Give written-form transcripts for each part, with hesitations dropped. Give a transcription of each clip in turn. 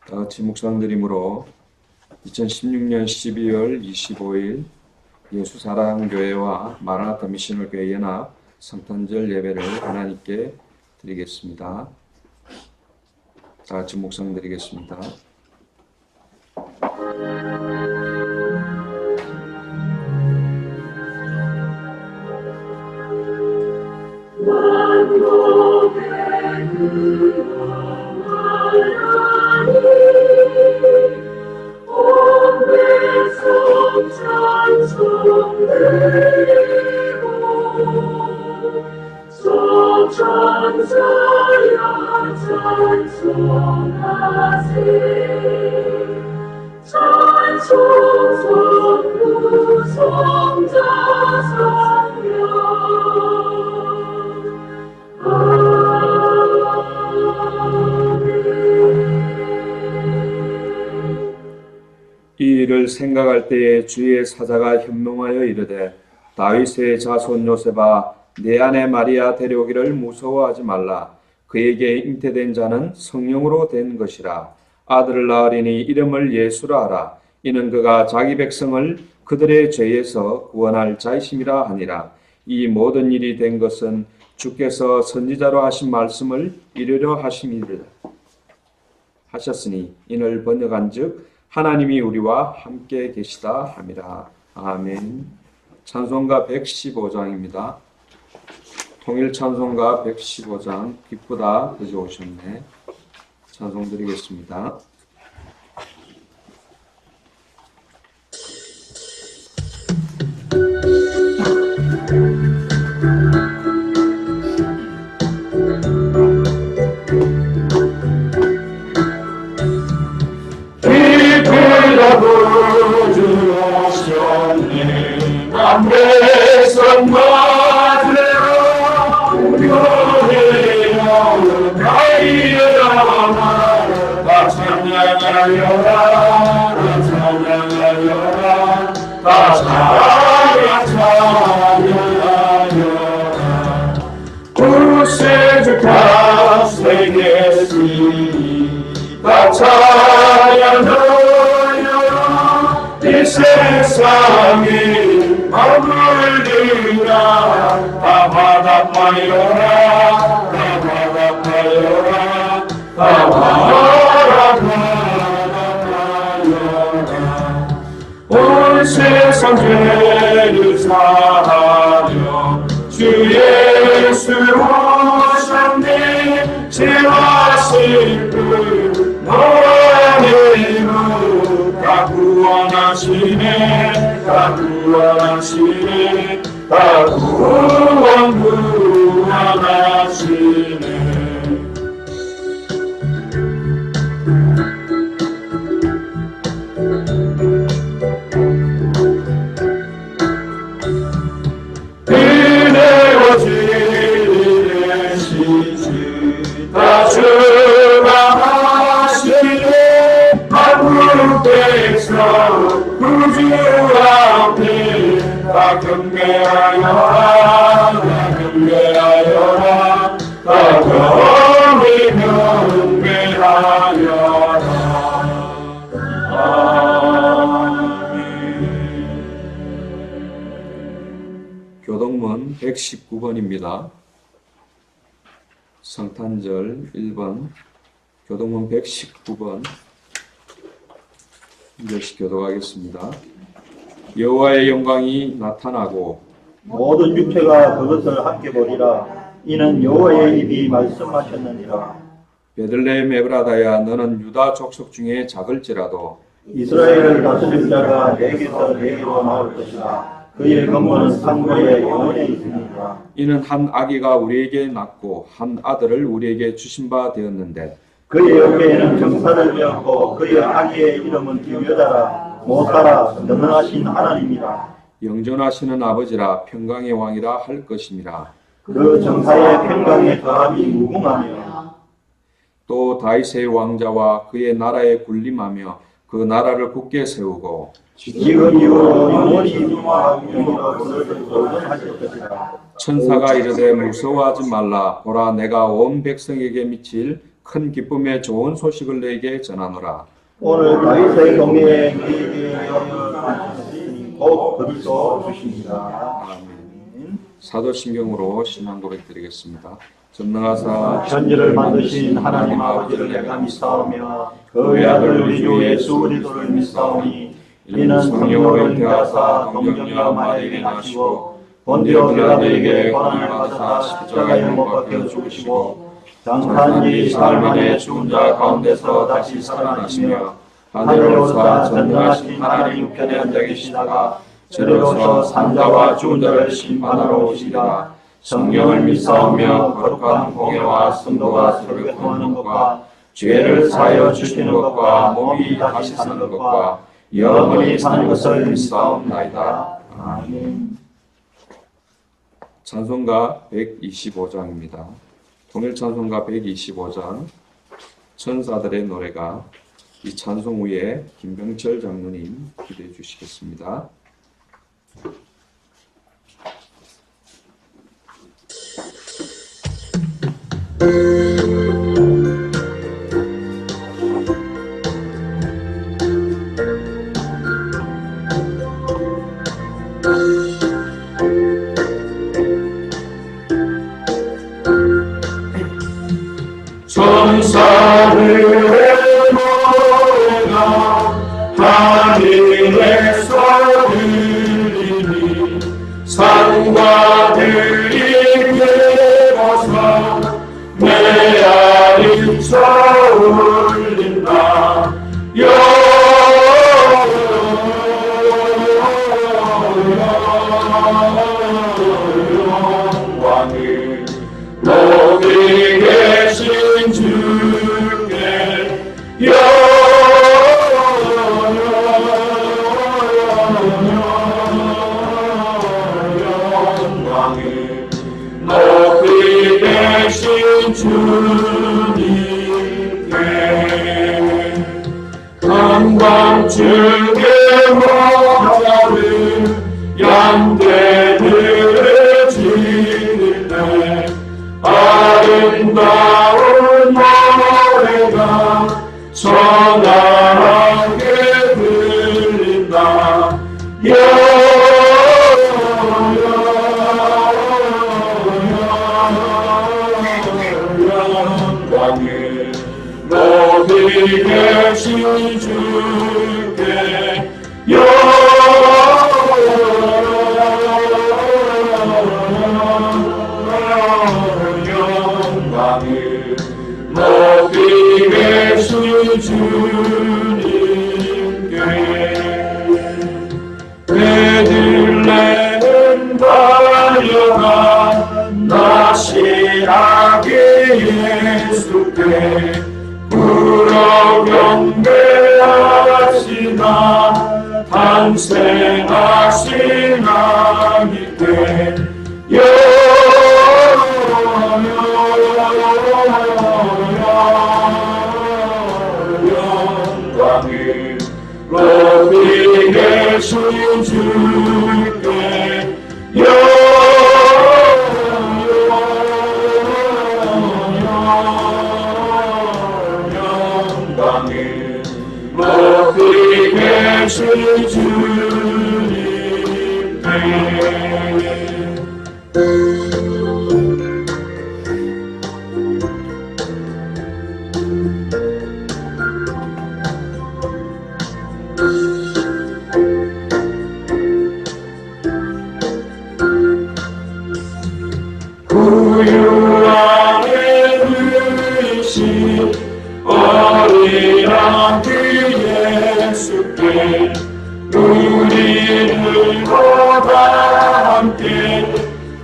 다 같이 묵상드림으로 2016년 12월 25일 예수사랑교회와 마라나타 미셔널교회 연합 성탄절 예배를 하나님께 드리겠습니다. 다 같이 묵상드리겠습니다. 천사여 찬송하세 찬송 성부 성자 성령 이 일을 생각할 때에 주의 사자가 현명하여 이르되 다윗의 자손 요셉아 내 아내 마리아 데려오기를 무서워하지 말라. 그에게 잉태된 자는 성령으로 된 것이라. 아들을 낳으리니 이름을 예수라 하라. 이는 그가 자기 백성을 그들의 죄에서 구원할 자이심이라 하니라. 이 모든 일이 된 것은 주께서 선지자로 하신 말씀을 이루려 하셨으니 이를 번역한즉 하나님이 우리와 함께 계시다 함이라. 아멘. 찬송가 115장입니다. 통일 찬송가 115장 기쁘다 가져오셨네. 찬송 드리겠습니다. 기쁘다 구주하셨네 남대성 맞으라 구세주가 세계시 다 찬양하여라 이 세상이 머물리라 다 바닥하여라 다 바닥하여라 다 바닥하여라 온 세상 죄를 사하며 주 예수 오셨네 죄와 슬픔 노래로 다 구원하시네 다 구원하시네 다 구원하시네 은혜와 진리의 시주 다 주방하시네 한국 백성 구주 앞에 다 경배하여라 다 경배하여라 다 경배하여라 교동문 119번입니다. 성탄절 1번 교동문 119번 이것이 교독하겠습니다. 여호와의 영광이 나타나고 모든 육체가 그것을 함께 보리라. 이는 여호와의 입이 말씀하셨느니라. 베들레헴 에브라다야 너는 유다 족속 중에 작을지라도 이스라엘을 다스릴 자가 내게서 내게로 나올 것이라. 그의 근본은 상고에 영원히 있으니라. 이는 한 아기가 우리에게 낳고 한 아들을 우리에게 주신 바 되었는데 그의 어깨에는 정사를 메었고 그의 아기의 이름은 기묘자라 못하라 전능하신 하나님이라. 영존하시는 아버지라 평강의 왕이라 할 것임이라. 그 정사의 평강의 더함이 무궁하며 또 다윗의 왕자와 그의 나라에 군림하며 그 나라를 굳게 세우고 지금 이후로 영원히 영원하고 그를 보존하실 것이라. 천사가 이르되 무서워하지 말라. 보라 내가 온 백성에게 미칠 큰 기쁨의 좋은 소식을 내게 전하노라. 오늘 다윗의 경외에 너희에게 여러 곧 그리스도 주십니다. 아멘. 사도신경으로 신앙 고백 드리겠습니다. 전능하사 천지를 만드신 하나님 아버지를 내가 믿사오며 그 외아들 우리 주 예수 그리스도를 믿사오니 이는 성령으로 잉태하사 동정녀 마리아에게 나시고 본디오 빌라도에게 고난을 받으사 십자가에 못 박혀 죽으시고 장사한 지 사흘 만에 죽은 자 가운데서 다시 살아나시며 하늘에 오르사 전능하신 하나님 우편에 앉아 계시다가 저리로서 산자와 죽은 자를 심판하러 오시리라. 성령을 믿사오며 거룩한 공예와 성도가 서로 교통하는 것과 죄를 사하여 주시는 것과 몸이 다시 사는 것과 영원히 사는 것을 믿사옵나이다. 아멘. 찬송가 125장입니다. 통일 찬송가 125장 천사들의 노래가 이 찬송 후에 김병철 장로님 기도해 주시겠습니다. 천사들의 노래가 하늘에서 들리니 산과 들이 괴로서 메아리 쳐울린다. 영광을 높이 계신 주께 영광을 높이 계신 주님께 한밤중에 목자를 양떼들을 지닐 때 아름다운 노래가 전하게 들린다. 영광을 높이 계신 주께 영광을 높이 계신 주님께 베들레헴 달려가 나시아기 예수께 불어 경배하시나 탄생하신 아기께 영광을 높이 계신 주께 영광을 높이 계신 주님께 구유 안에 누이신 어린 아기 예수께 우리들보다 함께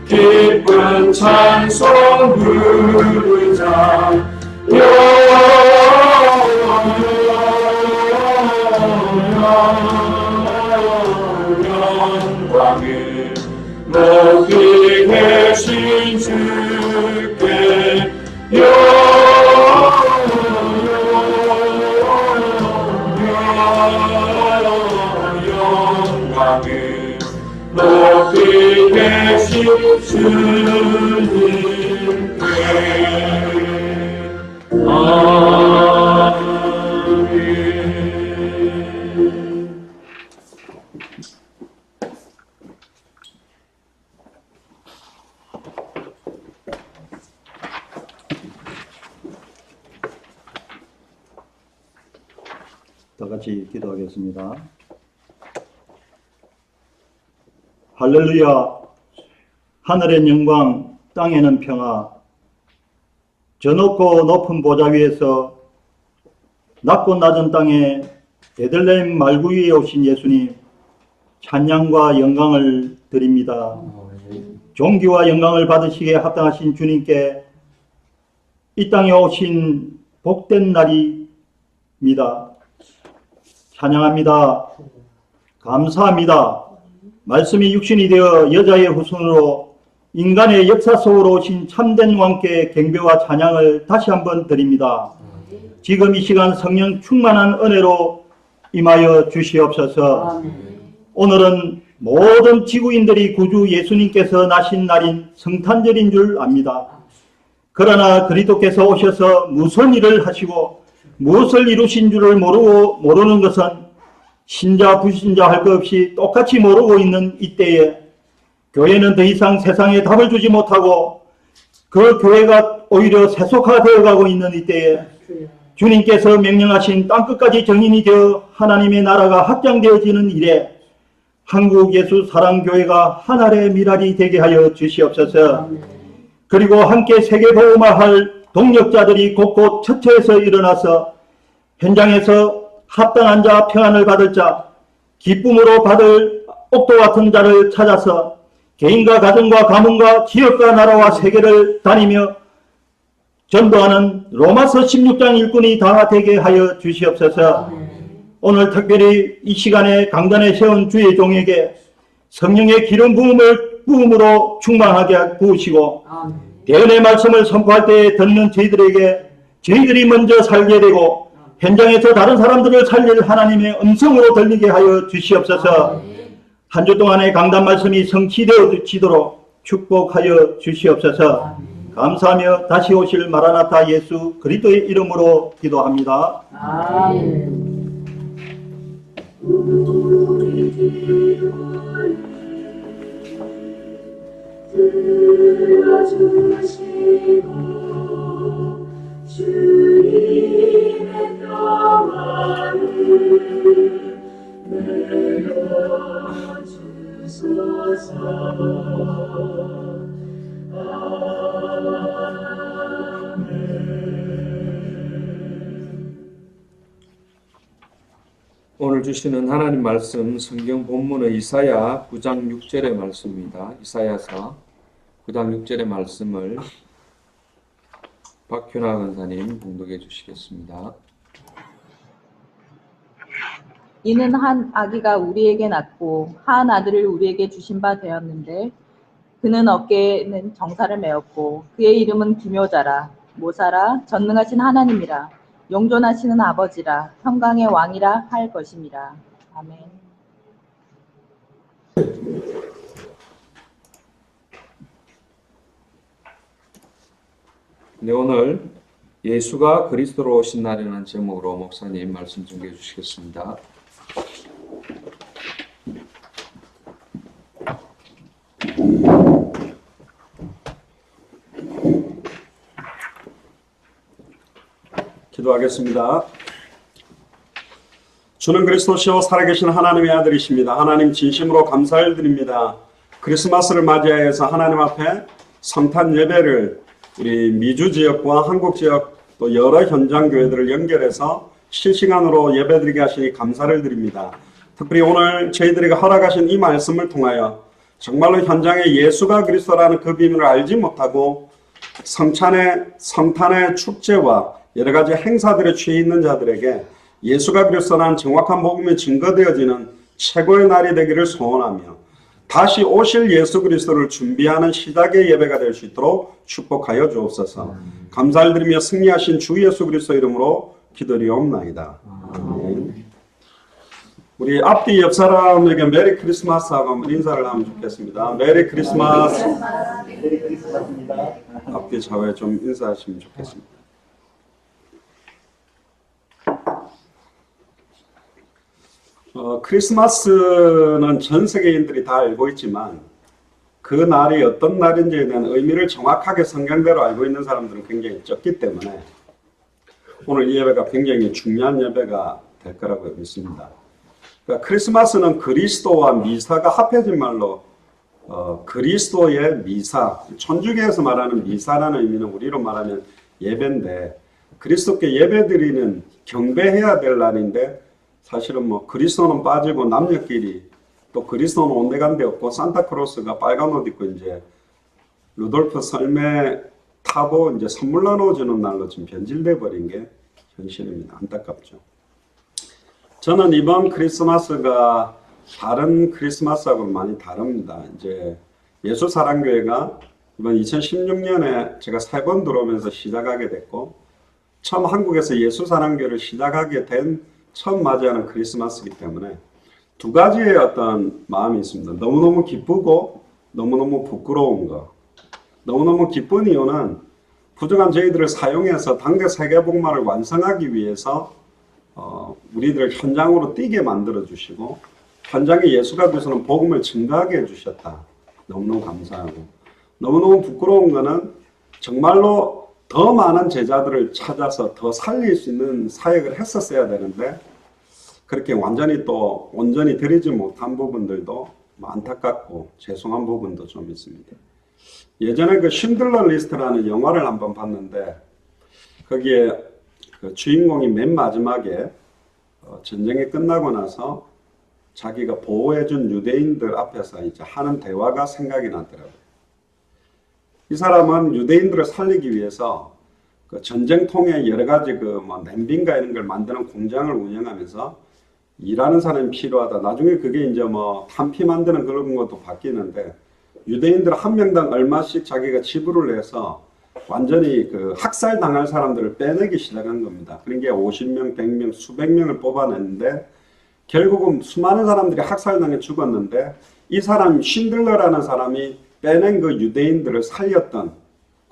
기쁜 찬송 부르자. 영광을 높이 계신 주께 영광을 높이 계신 주님께 다 같이 기도하겠습니다. 할렐루야. 하늘엔 영광, 땅에는 평화. 저 높고 높은 보좌 위에서 낮고 낮은 땅에 베들레헴 말구 위에 오신 예수님, 찬양과 영광을 드립니다. 존귀와 영광을 받으시기에 합당하신 주님께 이 땅에 오신 복된 날입니다. 찬양합니다. 감사합니다. 말씀이 육신이 되어 여자의 후손으로 인간의 역사 속으로 오신 참된 왕께 경배와 찬양을 다시 한번 드립니다. 지금 이 시간 성령 충만한 은혜로 임하여 주시옵소서. 오늘은 모든 지구인들이 구주 예수님께서 나신 날인 성탄절인 줄 압니다. 그러나 그리스도께서 오셔서 무슨 일을 하시고 무엇을 이루신 줄을 모르는 것은 신자 불신자 할 것 없이 똑같이 모르고 있는 이때에 교회는 더 이상 세상에 답을 주지 못하고 그 교회가 오히려 세속화되어 가고 있는 이때에 주님께서 명령하신 땅끝까지 정인이 되어 하나님의 나라가 확장되어지는 일에 한국 예수 사랑교회가 하늘의 미랄이 되게 하여 주시옵소서. 그리고 함께 세계보험할 동력자들이 곳곳 처처해서 일어나서 현장에서 합당한 자, 평안을 받을 자, 기쁨으로 받을 옥도 같은 자를 찾아서 개인과 가정과 가문과 지역과 나라와 세계를 다니며 전도하는 로마서 16장 일꾼이 다 되게 하여 주시옵소서. 오늘 특별히 이 시간에 강단에 세운 주의 종에게 성령의 기름 부음으로 충만하게 부으시고 대언의 말씀을 선포할 때 듣는 저희들에게 저희들이 먼저 살게 되고 현장에서 다른 사람들을 살릴 하나님의 음성으로 들리게 하여 주시옵소서. 한 주 동안의 강단 말씀이 성취되어지도록 축복하여 주시옵소서. 감사하며 다시 오실 마라나타 예수 그리스도의 이름으로 기도합니다. 아멘. 들어주시고 주님의 평안을 내려주소서. 오늘 주시는 하나님 말씀 성경 본문은 이사야 9장 6절의 말씀입니다. 이사야서 9장 6절의 말씀을 박효나 권사님 봉독해 주시겠습니다. 이는 한 아기가 우리에게 낳고 한 아들을 우리에게 주신 바 되었는데 그는 어깨에는 정사를 메었고 그의 이름은 기묘자라 모사라 전능하신 하나님이라 영존하시는 아버지라 평강의 왕이라 할 것임이라. 아멘. 네, 오늘 예수가 그리스도로 오신 날이라는 제목으로 목사님 말씀 전해 주시겠습니다. 기도하겠습니다. 주는 그리스도시요 살아계신 하나님의 아들이십니다. 하나님 진심으로 감사를 드립니다. 크리스마스를 맞이해서 하나님 앞에 성탄 예배를 우리 미주 지역과 한국 지역 또 여러 현장 교회들을 연결해서 실시간으로 예배드리게 하시니 감사를 드립니다. 특별히 오늘 저희들에게 허락하신 이 말씀을 통하여 정말로 현장에 예수가 그리스도라는 그 비밀을 알지 못하고 성탄의 축제와 여러 가지 행사들에 취해 있는 자들에게 예수가 그리스도라는 정확한 복음이 증거되어지는 최고의 날이 되기를 소원하며 다시 오실 예수 그리스도를 준비하는 시작의 예배가 될 수 있도록 축복하여 주옵소서. 감사를 드리며 승리하신 주 예수 그리스도 이름으로 기도리옵나이다. 아멘. 우리 앞뒤 옆 사람에게 메리 크리스마스 하고 한번 인사를 하면 좋겠습니다. 메리 크리스마스. 메리 크리스마스입니다. 앞뒤 좌우에 좀 인사하시면 좋겠습니다. 크리스마스는 전 세계인들이 다 알고 있지만 그 날이 어떤 날인지에 대한 의미를 정확하게 성경대로 알고 있는 사람들은 굉장히 적기 때문에 오늘 이 예배가 굉장히 중요한 예배가 될 거라고 믿습니다. 그러니까 크리스마스는 그리스도와 미사가 합해진 말로 그리스도의 미사, 천주교에서 말하는 미사라는 의미는 우리로 말하면 예배인데 그리스도께 예배드리는 경배해야 될 날인데 사실은 뭐 그리스도는 빠지고 남녀끼리 또 그리스도는 온데간데 없고 산타크로스가 빨간 옷 입고 이제 루돌프 설매 타고 이제 선물 나눠주는 날로 지금 변질돼 버린 게 현실입니다. 안타깝죠. 저는 이번 크리스마스가 다른 크리스마스하고는 많이 다릅니다. 이제 예수사랑교회가 이번 2016년에 제가 3번 들어오면서 시작하게 됐고 처음 한국에서 예수사랑교회를 시작하게 된 처음 맞이하는 크리스마스이기 때문에 두 가지의 어떤 마음이 있습니다. 너무너무 기쁘고 너무너무 부끄러운 거. 너무너무 기쁜 이유는 부족한 저희들을 사용해서 당대 세계복음화를 완성하기 위해서 우리들을 현장으로 뛰게 만들어 주시고 현장에 예수가 되서는 복음을 증거하게 해주셨다. 너무너무 감사하고 너무너무 부끄러운 거는 정말로 더 많은 제자들을 찾아서 더 살릴 수 있는 사역을 했었어야 되는데 그렇게 완전히 또 온전히 드리지 못한 부분들도 안타깝고 죄송한 부분도 좀 있습니다. 예전에 그 쉰들러 리스트라는 영화를 한번 봤는데 거기에 그 주인공이 맨 마지막에 전쟁이 끝나고 나서 자기가 보호해준 유대인들 앞에서 이제 하는 대화가 생각이 나더라고요. 이 사람은 유대인들을 살리기 위해서 그 전쟁통에 여러 가지 그 뭐 냄비인가 이런 걸 만드는 공장을 운영하면서 일하는 사람이 필요하다. 나중에 그게 이제 뭐 탄피 만드는 그런 것도 바뀌는데 유대인들 한 명당 얼마씩 자기가 지불을 해서 완전히 그 학살 당할 사람들을 빼내기 시작한 겁니다. 그러니까 50명, 100명, 수백 명을 뽑아냈는데 결국은 수많은 사람들이 학살당해 죽었는데 이 사람 쉰들러라는 사람이 빼낸 그 유대인들을 살렸던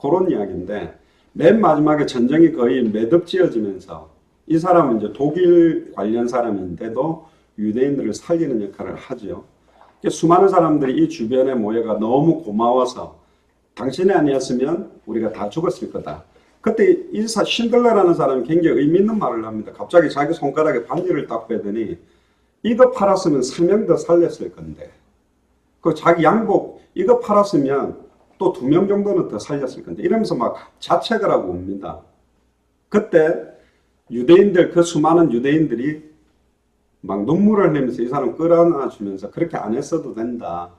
그런 이야기인데 맨 마지막에 전쟁이 거의 매듭지어지면서 이 사람은 이제 독일 관련 사람인데도 유대인들을 살리는 역할을 하죠. 수많은 사람들이 이 주변에 모여가 너무 고마워서 당신이 아니었으면 우리가 다 죽었을 거다. 그때 이 쉰들러라는 사람이 굉장히 의미 있는 말을 합니다. 갑자기 자기 손가락에 반지를 딱 빼더니 이거 팔았으면 3명 더 살렸을 건데 그 자기 양복 이거 팔았으면 또 2명 정도는 더 살렸을 건데 이러면서 막 자책을 하고 옵니다. 그때 유대인들 그 수많은 유대인들이 막 눈물을 흘리면서 이 사람 끌어안아 주면서 그렇게 안 했어도 된다.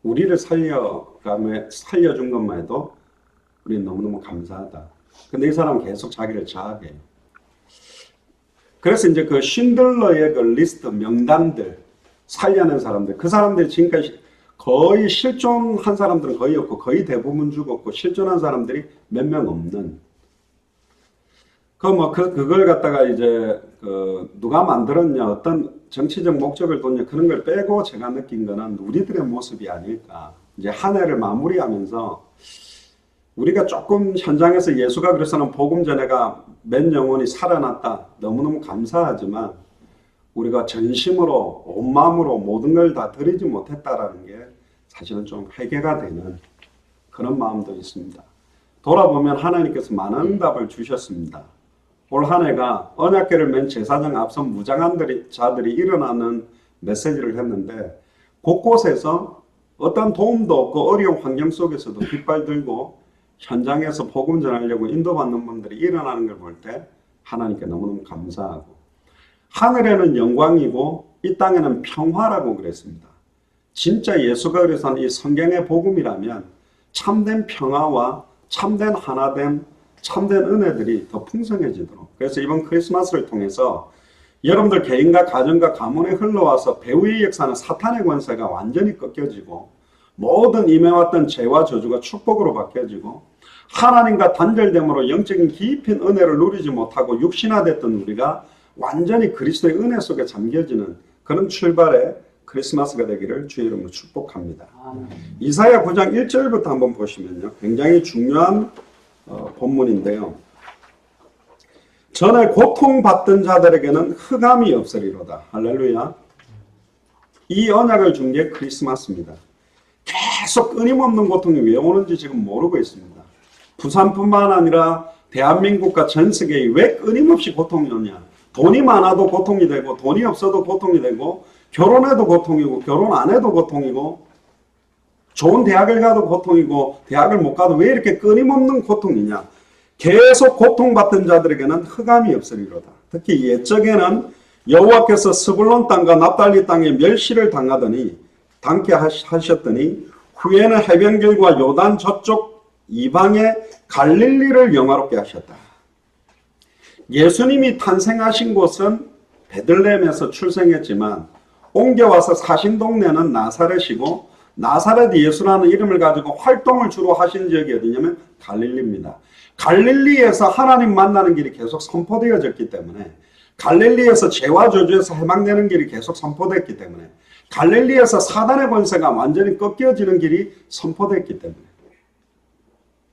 우리를 살려준 것만 해도 우리는 너무너무 감사하다. 근데 이 사람은 계속 자기를 자학해요. 그래서 이제 그 쉰들러의 그 리스트 명단들 살려낸 사람들 그 사람들이 지금까지 거의 실존한 사람들은 거의 없고 거의 대부분 죽었고 실존한 사람들이 몇 명 없는 그걸 갖다가 이제 누가 만들었냐 어떤 정치적 목적을 뒀냐 그런 걸 빼고 제가 느낀 거는 우리들의 모습이 아닐까. 이제 한 해를 마무리하면서 우리가 조금 현장에서 예수가 그래서는 복음 전해가 몇 영혼이 살아났다. 너무너무 감사하지만 우리가 전심으로 온 마음으로 모든 걸 다 드리지 못했다라는 게 사실은 좀 회개가 되는 그런 마음도 있습니다. 돌아보면 하나님께서 많은 응답을 주셨습니다. 올 한 해가 언약궤를 맨 제사장 앞선 무장한 자들이 일어나는 메시지를 했는데 곳곳에서 어떤 도움도 없고 어려운 환경 속에서도 깃발 들고 현장에서 복음 전하려고 인도받는 분들이 일어나는 걸 볼 때 하나님께 너무너무 감사하고 하늘에는 영광이고 이 땅에는 평화라고 그랬습니다. 진짜 예수가 그래서 이 성경의 복음이라면 참된 평화와 참된 하나됨 참된 은혜들이 더 풍성해지도록 그래서 이번 크리스마스를 통해서 여러분들 개인과 가정과 가문에 흘러와서 배후의 역사는 사탄의 권세가 완전히 꺾여지고 모든 임해왔던 죄와 저주가 축복으로 바뀌어지고 하나님과 단절됨으로 영적인 깊은 은혜를 누리지 못하고 육신화됐던 우리가 완전히 그리스도의 은혜 속에 잠겨지는 그런 출발의 크리스마스가 되기를 주의 이름으로 축복합니다. 이사야 9장 1절부터 한번 보시면요. 굉장히 중요한 본문인데요. 전에 고통받던 자들에게는 흑암이 없으리로다. 할렐루야. 이 언약을 준 게 크리스마스입니다. 계속 끊임없는 고통이 왜 오는지 지금 모르고 있습니다. 부산뿐만 아니라 대한민국과 전 세계에 왜 끊임없이 고통이 오냐. 돈이 많아도 고통이 되고 돈이 없어도 고통이 되고 결혼해도 고통이고 결혼 안 해도 고통이고 좋은 대학을 가도 고통이고 대학을 못 가도 왜 이렇게 끊임없는 고통이냐. 계속 고통받던 자들에게는 흑암이 없으리로다. 특히 옛적에는 여호와께서 스불론 땅과 납달리 땅에 멸시를 당케 하셨더니 후에는 해변길과 요단 저쪽 이방의 갈릴리를 영화롭게 하셨다. 예수님이 탄생하신 곳은 베들레헴에서 출생했지만 옮겨와서 사신 동네는 나사렛이고 나사렛 예수라는 이름을 가지고 활동을 주로 하신 지역이 어디냐면 갈릴리입니다. 갈릴리에서 하나님 만나는 길이 계속 선포되어졌기 때문에 갈릴리에서 죄와 저주에서 해방되는 길이 계속 선포됐기 때문에 갈릴리에서 사단의 권세가 완전히 꺾여지는 길이 선포됐기 때문에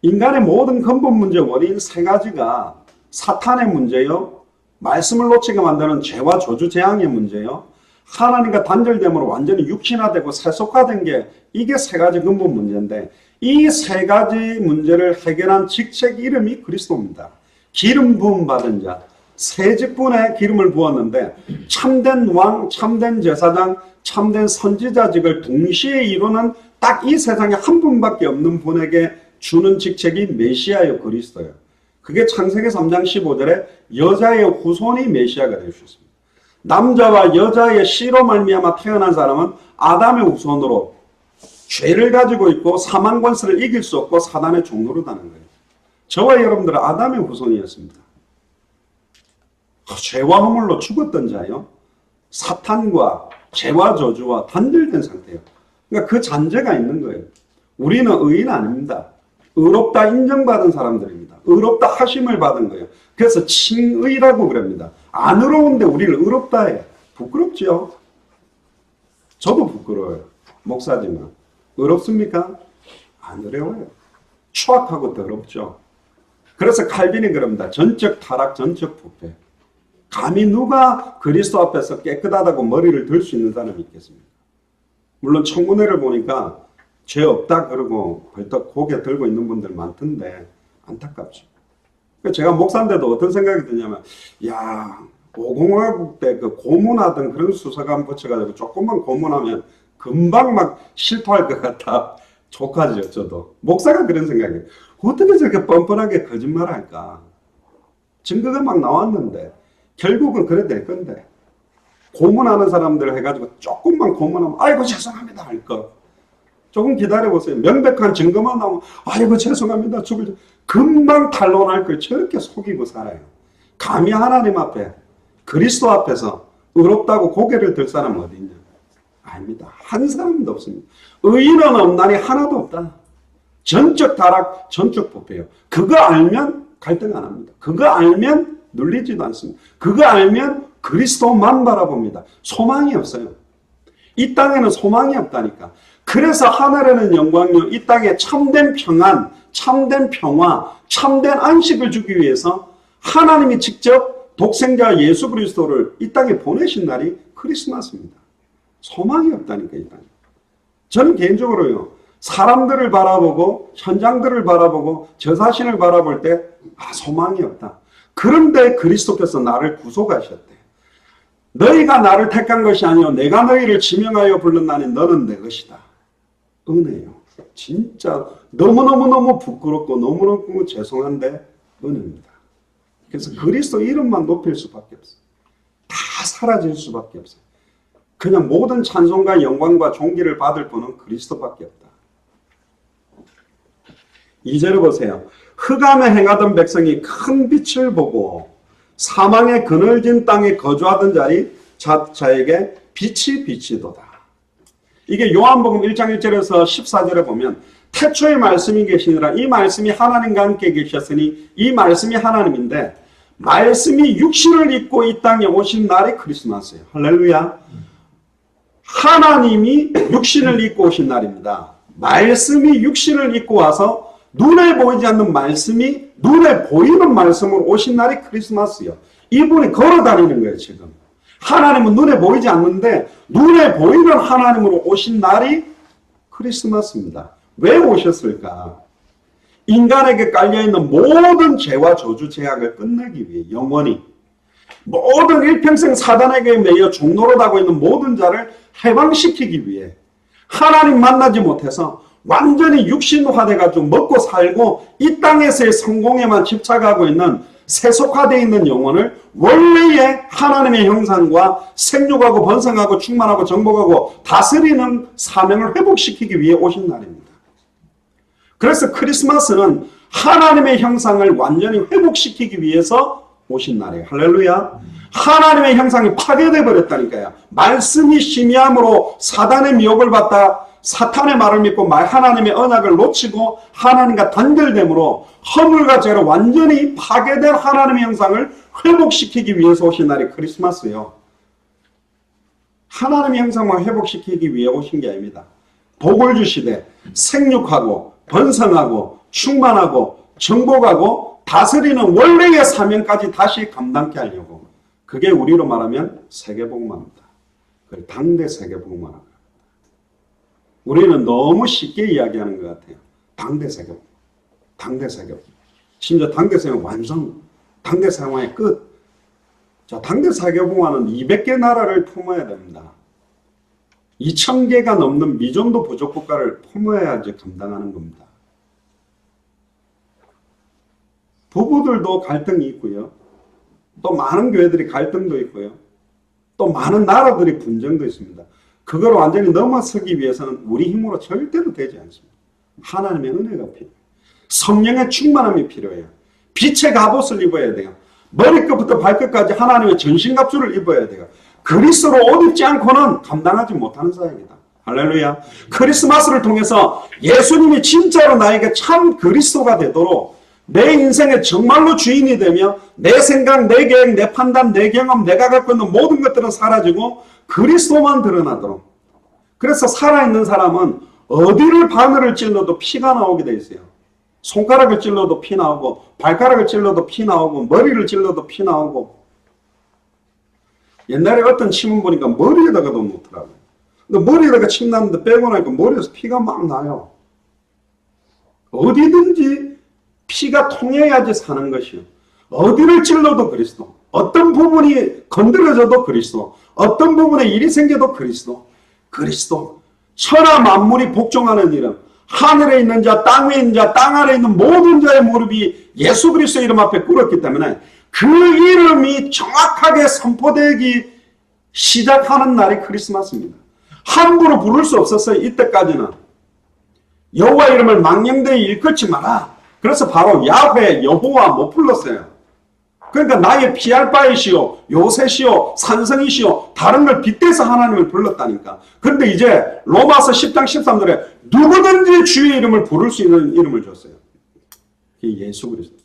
인간의 모든 근본 문제 원인 세 가지가 사탄의 문제요, 말씀을 놓치게 만드는 죄와 저주 재앙의 문제요, 하나님과 단절됨으로 완전히 육신화되고 세속화된 게 이게 세 가지 근본 문제인데 이 세 가지 문제를 해결한 직책 이름이 그리스도입니다. 기름 부음 받은 자, 세 직분에 기름을 부었는데 참된 왕, 참된 제사장, 참된 선지자직을 동시에 이루는 딱 이 세상에 한 분밖에 없는 분에게 주는 직책이 메시아요, 그리스도예요. 그게 창세기 3장 15절에 여자의 후손이 메시아가 될 수 있습니다. 남자와 여자의 씨로 말미암아 태어난 사람은 아담의 후손으로 죄를 가지고 있고 사망 권세를 이길 수 없고 사단의 종노릇하는 거예요. 저와 여러분들은 아담의 후손이었습니다. 죄와 허물로 죽었던 자요. 사탄과 죄와 저주와 단절된 상태예요. 그러니까 그 잔재가 있는 거예요. 우리는 의인 아닙니다. 의롭다 인정받은 사람들입니다. 의롭다 하심을 받은 거예요. 그래서 칭의라고 그럽니다. 안 의로운데 우리를 의롭다 해요. 부끄럽죠? 저도 부끄러워요. 목사지만. 의롭습니까? 안 어려워요. 추악하고 더럽죠. 그래서 칼빈이 그럽니다. 전적 타락, 전적 부패. 감히 누가 그리스도 앞에서 깨끗하다고 머리를 들 수 있는 사람이 있겠습니까? 물론 청문회를 보니까 죄 없다 그러고 벌떡 고개 들고 있는 분들 많던데 안타깝죠. 제가 목사인데도 어떤 생각이 드냐면 야 5공화국 때 그 고문하던 그런 수사관 붙여가지고 조금만 고문하면 금방 막 실토할 것 같아. 족하죠. 저도 목사가 그런 생각이에요. 어떻게 저렇게 뻔뻔하게 거짓말을 할까. 증거가 막 나왔는데 결국은 그래 될 건데 고문하는 사람들 해가지고 조금만 고문하면 아이고 죄송합니다 할 거. 조금 기다려보세요. 명백한 증거만 나오면 아이고 죄송합니다. 금방 탄론할 걸 저렇게 속이고 살아요. 감히 하나님 앞에 그리스도 앞에서 의롭다고 고개를 들 사람은 어디 있냐? 아닙니다. 한 사람도 없습니다. 의인은 없나니 하나도 없다. 전적 타락, 전적 부패예요. 그거 알면 갈등 안 합니다. 그거 알면 눌리지도 않습니다. 그거 알면 그리스도만 바라봅니다. 소망이 없어요. 이 땅에는 소망이 없다니까. 그래서 하늘에는 영광요, 이 땅에 참된 평안, 참된 평화, 참된 안식을 주기 위해서 하나님이 직접 독생자 예수 그리스도를 이 땅에 보내신 날이 크리스마스입니다. 소망이 없다니까, 이 땅에. 저는 개인적으로요, 사람들을 바라보고, 현장들을 바라보고, 저 자신을 바라볼 때, 소망이 없다. 그런데 그리스도께서 나를 구속하셨대. 너희가 나를 택한 것이 아니요 내가 너희를 지명하여 불렀나니 너는 내 것이다. 은혜요. 진짜 너무너무 부끄럽고 너무너무 죄송한데 은혜입니다. 그래서 그리스도 이름만 높일 수밖에 없어요. 다 사라질 수밖에 없어요. 그냥 모든 찬송과 영광과 존귀를 받을 분은 그리스도밖에 없다. 2절을 보세요. 흑암에 행하던 백성이 큰 빛을 보고 사망의 그늘진 땅에 거주하던 자에게 빛이 비치도다. 이게 요한복음 1장 1절에서 14절에 보면 태초에 말씀이 계시니라 이 말씀이 하나님과 함께 계셨으니 이 말씀이 하나님인데 말씀이 육신을 입고 이 땅에 오신 날이 크리스마스예요. 할렐루야. 하나님이 육신을 입고 오신 날입니다. 말씀이 육신을 입고 와서 눈에 보이지 않는 말씀이 눈에 보이는 말씀으로 오신 날이 크리스마스예요. 이분이 걸어다니는 거예요, 지금. 하나님은 눈에 보이지 않는데 눈에 보이는 하나님으로 오신 날이 크리스마스입니다. 왜 오셨을까? 인간에게 깔려있는 모든 죄와 저주 제약을 끝내기 위해 영원히. 모든 일평생 사단에게 매여 종노릇하고 있는 모든 자를 해방시키기 위해 하나님 만나지 못해서 완전히 육신화돼가지고 먹고 살고 이 땅에서의 성공에만 집착하고 있는 세속화되어 있는 영혼을 원래의 하나님의 형상과 생육하고 번성하고 충만하고 정복하고 다스리는 사명을 회복시키기 위해 오신 날입니다. 그래서 크리스마스는 하나님의 형상을 완전히 회복시키기 위해서 오신 날이에요. 할렐루야. 하나님의 형상이 파괴되어 버렸다니까요. 말씀이 심의함으로 사단의 미혹을 받다 사탄의 말을 믿고 하나님의 언약을 놓치고 하나님과 단절됨으로 허물과 죄로 완전히 파괴된 하나님의 형상을 회복시키기 위해서 오신 날이 크리스마스예요. 하나님의 형상만 회복시키기 위해 오신 게 아닙니다. 복을 주시되 생육하고 번성하고 충만하고 정복하고 다스리는 원래의 사명까지 다시 감당케 하려고. 그게 우리로 말하면 세계복음화입니다. 그걸 당대 세계복음화라고. 우리는 너무 쉽게 이야기하는 것 같아요. 당대 세계복음. 당대 세계복음. 심지어 당대 세계복음 완성. 당대 세계복음의 끝. 자, 당대 세계복음화는 200개 나라를 품어야 됩니다. 2000개가 넘는 미전도 부족 국가를 품어야지 감당하는 겁니다. 부부들도 갈등이 있고요. 또 많은 교회들이 갈등도 있고요. 또 많은 나라들이 분쟁도 있습니다. 그걸 완전히 넘어서기 위해서는 우리 힘으로 절대로 되지 않습니다. 하나님의 은혜가 필요해요. 성령의 충만함이 필요해요. 빛의 갑옷을 입어야 돼요. 머리끝부터 발끝까지 하나님의 전신갑주를 입어야 돼요. 그리스도로 옷 입지 않고는 감당하지 못하는 사역이다. 할렐루야. 크리스마스를 통해서 예수님이 진짜로 나에게 참 그리스도가 되도록 내 인생의 정말로 주인이 되며 내 생각, 내 계획, 내 판단, 내 경험, 내가 갖고 있는 모든 것들은 사라지고 그리스도만 드러나도록. 그래서 살아있는 사람은 어디를 바늘을 찔러도 피가 나오게 돼 있어요. 손가락을 찔러도 피 나오고 발가락을 찔러도 피 나오고 머리를 찔러도 피 나오고. 옛날에 어떤 침을 보니까 머리에다가도 놓더라고요. 근데 머리에다가 침 났는데 빼고 나니까 머리에서 피가 막 나요. 어디든지 피가 통해야지 사는 것이요. 어디를 찔러도 그리스도. 어떤 부분이 건드려져도 그리스도. 어떤 부분에 일이 생겨도 그리스도. 그리스도. 천하 만물이 복종하는 이름. 하늘에 있는 자, 땅 위에 있는 자, 땅 아래에 있는 모든 자의 무릎이 예수 그리스도의 이름 앞에 꿇었기 때문에 그 이름이 정확하게 선포되기 시작하는 날이 크리스마스입니다. 함부로 부를 수 없었어요. 이때까지는. 여호와 이름을 망령되이 일컬지 마라. 그래서 바로 야훼, 여호와 못 불렀어요. 그러니까 나의 피알바이시오, 요새시오, 산성이시오, 다른 걸 빗대서 하나님을 불렀다니까. 그런데 이제 로마서 10장 13절에 누구든지 주의 이름을 부를 수 있는 이름을 줬어요. 그게 예수 그리스도.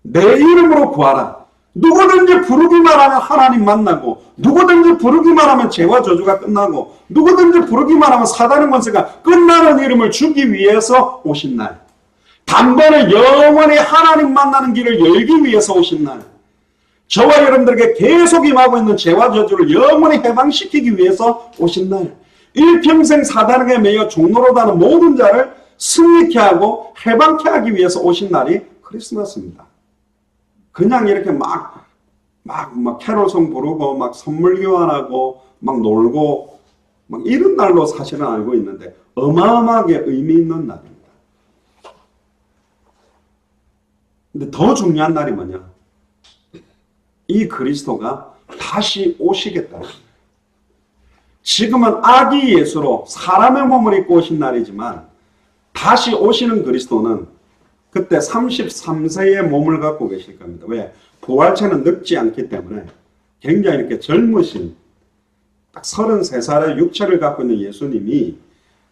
내 이름으로 구하라. 누구든지 부르기만 하면 하나님 만나고, 누구든지 부르기만 하면 죄와 저주가 끝나고, 누구든지 부르기만 하면 사단의 권세가 끝나는 이름을 주기 위해서 오신 날. 단번에 영원히 하나님 만나는 길을 열기 위해서 오신 날. 저와 여러분들에게 계속 임하고 있는 죄와 저주를 영원히 해방시키기 위해서 오신 날. 일평생 사단에게 매여 종노릇하는 모든 자를 승리케 하고 해방케 하기 위해서 오신 날이 크리스마스입니다. 그냥 이렇게 막 캐롤송 부르고 막 선물 교환하고 막 놀고 막 이런 날로 사실은 알고 있는데 어마어마하게 의미 있는 날입니다. 근데 더 중요한 날이 뭐냐? 이 그리스도가 다시 오시겠다. 지금은 아기 예수로 사람의 몸을 입고 오신 날이지만 다시 오시는 그리스도는 그때 33세의 몸을 갖고 계실 겁니다. 왜? 부활체는 늙지 않기 때문에 굉장히 이렇게 젊으신 딱 33살의 육체를 갖고 있는 예수님이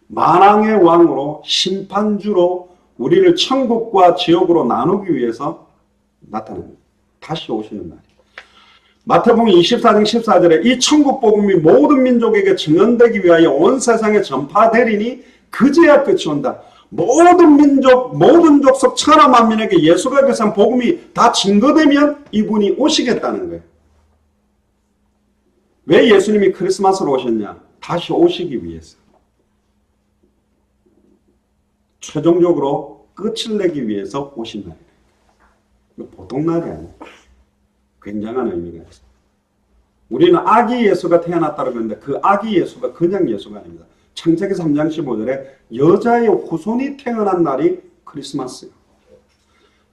만왕의 왕으로 심판주로 우리를 천국과 지옥으로 나누기 위해서 나타납니다. 다시 오시는 날이에요. 마태복음 24장 14절에 이 천국 복음이 모든 민족에게 증언되기 위하여 온 세상에 전파되리니 그제야 끝이 온다. 모든 민족, 모든 족속, 천하 만민에게 예수가 계신 복음이 다 증거되면 이분이 오시겠다는 거예요. 왜 예수님이 크리스마스로 오셨냐? 다시 오시기 위해서. 최종적으로 끝을 내기 위해서 오신 날이에요. 이거 보통 날이 아니에요. 굉장한 의미가 있습니다. 우리는 아기 예수가 태어났다고 그러는데 그 아기 예수가 그냥 예수가 아닙니다. 창세기 3장 15절에 여자의 후손이 태어난 날이 크리스마스예요.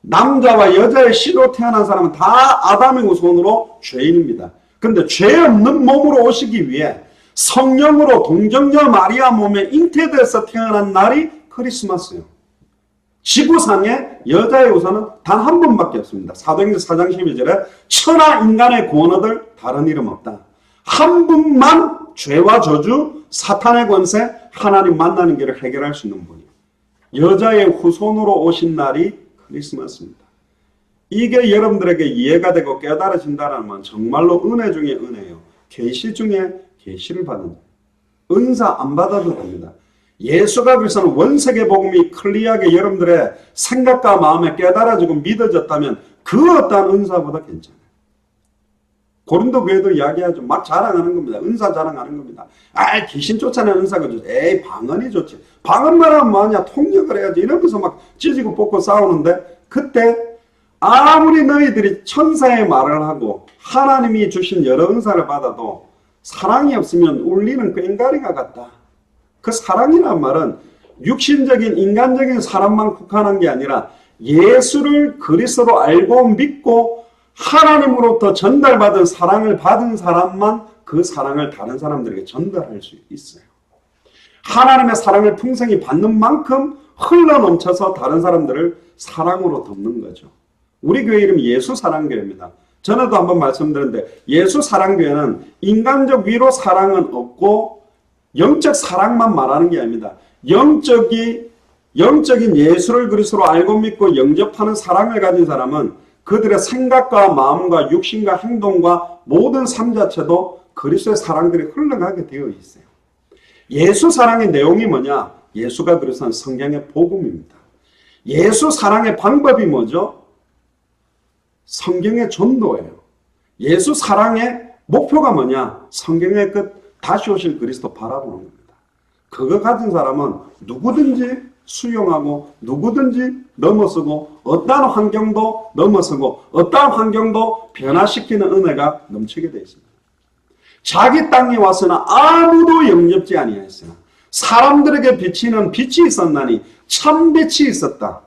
남자와 여자의 씨로 태어난 사람은 다 아담의 후손으로 죄인입니다. 그런데 죄 없는 몸으로 오시기 위해 성령으로 동정녀 마리아 몸에 잉태돼서 태어난 날이 크리스마스예요. 지구상에 여자의 후손은 단 한 분밖에 없습니다. 사도행전 4장 12절에 천하 인간의 구원 얻을 다른 이름 없다. 한 분만 죄와 저주, 사탄의 권세, 하나님 만나는 길을 해결할 수 있는 분이에요. 여자의 후손으로 오신 날이 크리스마스입니다. 이게 여러분들에게 이해가 되고 깨달아진다는 건 정말로 은혜 중에 은혜예요. 계시 중에 계시를 받는 은사 안 받아도 됩니다. 예수가 그리스도는 원세계 복음이 클리어하게 여러분들의 생각과 마음에 깨달아지고 믿어졌다면 그 어떠한 은사보다 괜찮아요. 고린도 교회도 이야기하죠. 막 자랑하는 겁니다. 은사 자랑하는 겁니다. 아, 귀신 쫓아내는 은사가 좋지. 에이, 방언이 좋지. 방언만 하면 뭐하냐. 통역을 해야지. 이러면서 막 찢고 뽑고 싸우는데 그때 아무리 너희들이 천사의 말을 하고 하나님이 주신 여러 은사를 받아도 사랑이 없으면 울리는 꽹과리가 같다. 그 사랑이란 말은 육신적인 인간적인 사람만 국한한 게 아니라 예수를 그리스도로 알고 믿고 하나님으로부터 전달받은 사랑을 받은 사람만 그 사랑을 다른 사람들에게 전달할 수 있어요. 하나님의 사랑을 풍성히 받는 만큼 흘러넘쳐서 다른 사람들을 사랑으로 덮는 거죠. 우리 교회 이름이 예수사랑교회입니다. 전에도 한번 말씀드렸는데 예수사랑교회는 인간적 위로 사랑은 없고 영적 사랑만 말하는 게 아닙니다. 영적인 예수를 그리스도로 알고 믿고 영접하는 사랑을 가진 사람은 그들의 생각과 마음과 육신과 행동과 모든 삶 자체도 그리스도의 사랑들이 흘러가게 되어 있어요. 예수 사랑의 내용이 뭐냐? 예수가 그리스도는 성경의 복음입니다. 예수 사랑의 방법이 뭐죠? 성경의 전도예요. 예수 사랑의 목표가 뭐냐? 성경의 끝 다시 오실 그리스도 바라보는 겁니다. 그거 가진 사람은 누구든지 수용하고 누구든지 넘어서고 어떠한 환경도 넘어서고 어떠한 환경도 변화시키는 은혜가 넘치게 되어 있습니다. 자기 땅에 와서는 아무도 영접지 아니하였으나 사람들에게 비치는 빛이 있었나니 참 빛이 있었다.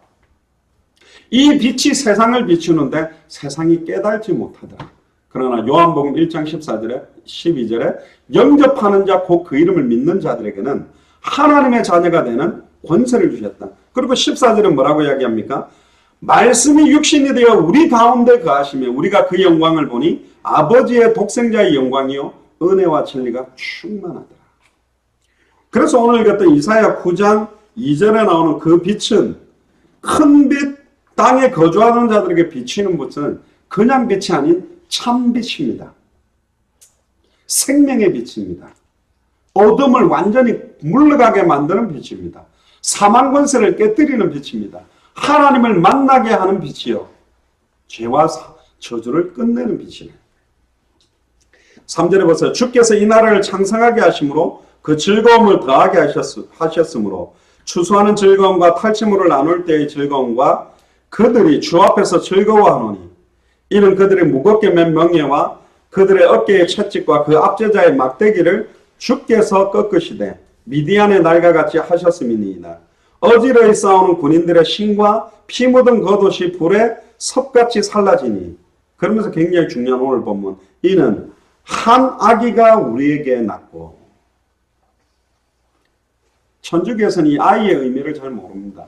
이 빛이 세상을 비추는데 세상이 깨달지 못하더라. 그러나 요한복음 1장 14절에 12절에 영접하는 자 곧 그 이름을 믿는 자들에게는 하나님의 자녀가 되는 권세를 주셨다. 그리고 14절은 뭐라고 이야기합니까? 말씀이 육신이 되어 우리 가운데 거하시며 우리가 그 영광을 보니 아버지의 독생자의 영광이요 은혜와 진리가 충만하더라. 그래서 오늘 읽었던 이사야 9장 2절에 나오는 그 빛은 큰 빛, 땅에 거주하는 자들에게 비치는 빛은 그냥 빛이 아닌 참빛입니다. 생명의 빛입니다. 어둠을 완전히 물러가게 만드는 빛입니다. 사망 권세를 깨뜨리는 빛입니다. 하나님을 만나게 하는 빛이요. 죄와 저주를 끝내는 빛이네. 3절에 보세요. 주께서 이 나라를 창성하게 하심으로 그 즐거움을 더하게 하셨으므로 추수하는 즐거움과 탈취물을 나눌 때의 즐거움과 그들이 주 앞에서 즐거워하노니 이는 그들의 무겁게 맨 명예와 그들의 어깨의 채찍과 그 압제자의 막대기를 주께서 꺾으시되 미디안의 날과 같이 하셨음이니이다. 어지러이 싸우는 군인들의 신과 피 묻은 겉옷이 불에 섭같이 살라지니. 그러면서 굉장히 중요한 오늘 본문. 이는 한 아기가 우리에게 낳고. 천주교에서는 이 아이의 의미를 잘 모릅니다.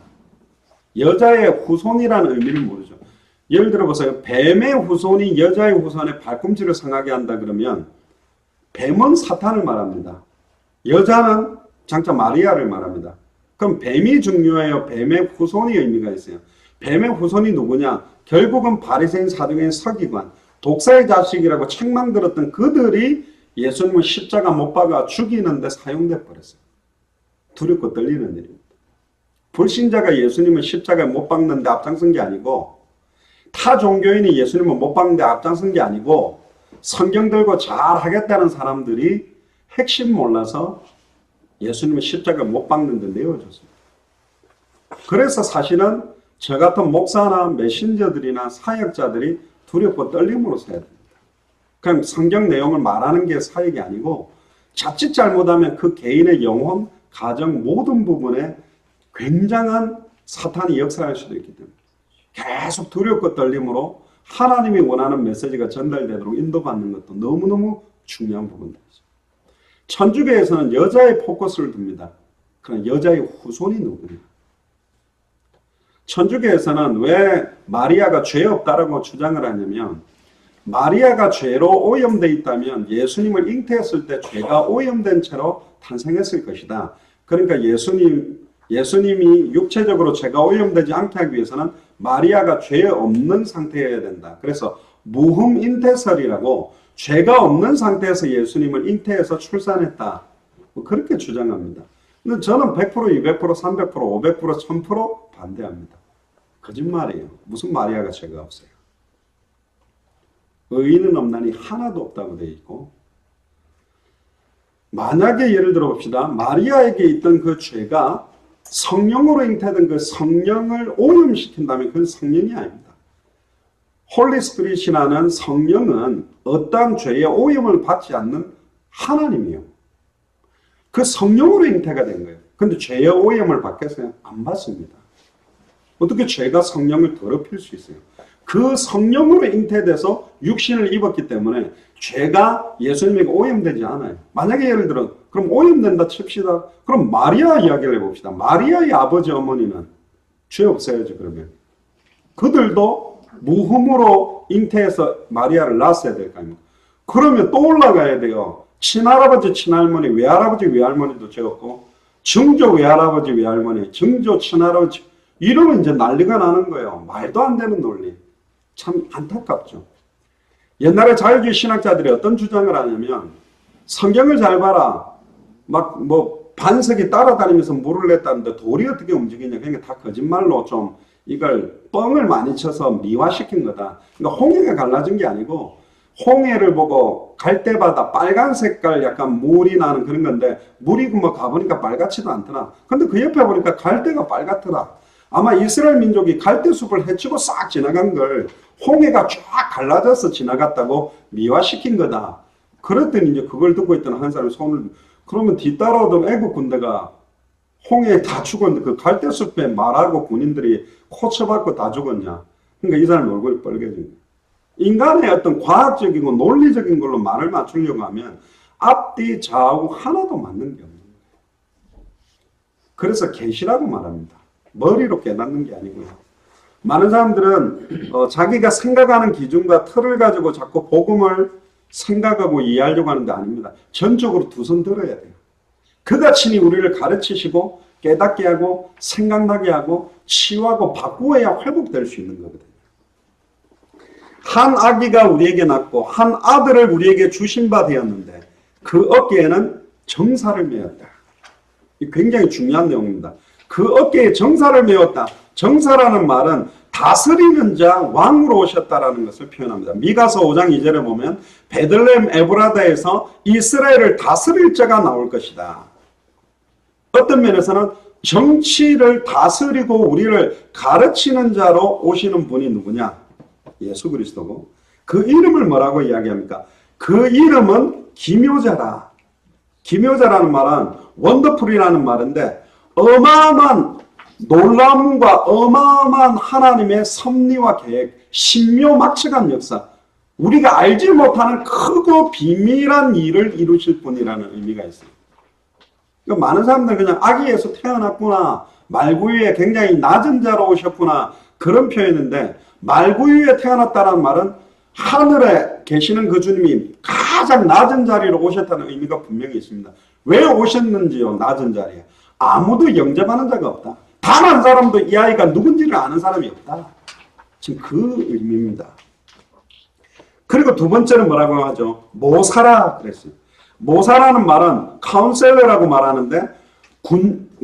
여자의 후손이라는 의미를 모르죠. 예를 들어 보세요. 뱀의 후손이 여자의 후손의 발꿈치를 상하게 한다 그러면 뱀은 사탄을 말합니다. 여자는 장차 마리아를 말합니다. 그럼 뱀이 중요해요? 뱀의 후손이 의미가 있어요? 뱀의 후손이 누구냐? 결국은 바리새인, 사두개인, 서기관, 독사의 자식이라고 책망 들었던 그들이 예수님을 십자가 못 박아 죽이는데 사용돼 버렸어요. 두렵고 떨리는 일입니다. 불신자가 예수님을 십자가에 못 박는데 앞장선 게 아니고 타 종교인이 예수님을 못 박는데 앞장선 게 아니고 성경 들고 잘 하겠다는 사람들이 핵심 몰라서 예수님을 십자가에 못 박는데 내어줬습니다. 그래서 사실은 저 같은 목사나 메신저들이나 사역자들이 두렵고 떨림으로 써야 됩니다. 그냥 성경 내용을 말하는 게 사역이 아니고 자칫 잘못하면 그 개인의 영혼, 가정 모든 부분에 굉장한 사탄이 역사할 수도 있기 때문에 계속 두렵고 떨림으로 하나님이 원하는 메시지가 전달되도록 인도받는 것도 너무너무 중요한 부분들이죠. 천주교에서는 여자의 포커스를 둡니다. 그러나 여자의 후손이 누구냐? 천주교에서는 왜 마리아가 죄 없다라고 주장을 하냐면 마리아가 죄로 오염되어 있다면 예수님을 잉태했을 때 죄가 오염된 채로 탄생했을 것이다. 그러니까 예수님이 육체적으로 죄가 오염되지 않게 하기 위해서는 마리아가 죄 없는 상태여야 된다. 그래서 무흠 잉태설이라고 죄가 없는 상태에서 예수님을 잉태해서 출산했다. 뭐 그렇게 주장합니다. 근데 저는 100%, 200%, 300%, 500%, 1000% 반대합니다. 거짓말이에요. 무슨 마리아가 죄가 없어요. 의인은 없나니 하나도 없다고 되어 있고 만약에 예를 들어 봅시다. 마리아에게 있던 그 죄가 성령으로 잉태된 그 성령을 오염시킨다면 그건 성령이 아닙니다. 홀리 스피릿이라는 성령은 어떠한 죄의 오염을 받지 않는 하나님이요. 그 성령으로 잉태가 된 거예요. 근데 죄의 오염을 받겠어요? 안 받습니다. 어떻게 죄가 성령을 더럽힐 수 있어요? 그 성령으로 잉태돼서 육신을 입었기 때문에 죄가 예수님에게 오염되지 않아요. 만약에 예를 들어 그럼 오염된다 칩시다. 그럼 마리아 이야기를 해봅시다. 마리아의 아버지 어머니는 죄 없어야죠. 그러면 그들도 무흠으로 잉태해서 마리아를 낳았어야 될 거 아닙니까? 그러면 또 올라가야 돼요. 친할아버지 친할머니 외할아버지 외할머니도 죄 없고 증조 외할아버지 외할머니 증조 친할아버지 이러면 이제 난리가 나는 거예요. 말도 안 되는 논리. 참 안타깝죠. 옛날에 자유주의 신학자들이 어떤 주장을 하냐면 성경을 잘 봐라. 막 뭐 반석이 따라다니면서 물을 냈다는데 돌이 어떻게 움직이냐. 그러니까 다 거짓말로 좀 이걸 뻥을 많이 쳐서 미화시킨 거다. 그러니까 홍해가 갈라진 게 아니고 홍해를 보고 갈 때마다 빨간 색깔 약간 물이 나는 그런 건데 물이 뭐 가보니까 빨갛지도 않더라. 근데 그 옆에 보니까 갈대가 빨갛더라. 아마 이스라엘 민족이 갈대숲을 헤치고 싹 지나간 걸 홍해가 쫙 갈라져서 지나갔다고 미화시킨 거다. 그랬더니 이제 그걸 듣고 있던 한 사람이 손을 그러면 뒤따라오던 애국 군대가 홍해에 다 죽었는데 그 갈대숲에 말하고 군인들이 코쳐받고 다 죽었냐. 그러니까 이 사람 얼굴이 빨개진 거예요. 인간의 어떤 과학적이고 논리적인 걸로 말을 맞추려고 하면 앞뒤 좌우 하나도 맞는 게 없는 거예요. 그래서 계시라고 말합니다. 머리로 깨닫는 게 아니고요. 많은 사람들은 자기가 생각하는 기준과 틀을 가지고 자꾸 복음을 생각하고 이해하려고 하는 데 아닙니다. 전적으로 두 손 들어야 돼요. 그가 친히 우리를 가르치시고 깨닫게 하고 생각나게 하고 치유하고 바꾸어야 회복될 수 있는 거거든요. 한 아기가 우리에게 낳고 한 아들을 우리에게 주신 바 되었는데 그 어깨에는 정사를 메었다. 이 굉장히 중요한 내용입니다. 그 어깨에 정사를 메었다. 정사라는 말은 다스리는 자 왕으로 오셨다라는 것을 표현합니다. 미가서 5장 2절에 보면 베들레헴 에브라다에서 이스라엘을 다스릴 자가 나올 것이다. 어떤 면에서는 정치를 다스리고 우리를 가르치는 자로 오시는 분이 누구냐? 예수 그리스도고 그 이름을 뭐라고 이야기합니까? 그 이름은 기묘자라. 기묘자라는 말은 원더풀이라는 말인데 어마어마한 놀라움과 어마어마한 하나님의 섭리와 계획, 신묘막측한 역사, 우리가 알지 못하는 크고 비밀한 일을 이루실 분이라는 의미가 있어요. 그러니까 많은 사람들은 그냥 아기에서 태어났구나, 말구유에 굉장히 낮은 자로 오셨구나 그런 표현인데 말구유에 태어났다는 말은 하늘에 계시는 그 주님이 가장 낮은 자리로 오셨다는 의미가 분명히 있습니다. 왜 오셨는지요? 낮은 자리에. 아무도 영접하는 자가 없다. 단 한 사람도 이 아이가 누군지를 아는 사람이 없다. 지금 그 의미입니다. 그리고 두 번째는 뭐라고 하죠? 모사라 그랬어요. 모사라는 말은 카운셀러라고 말하는데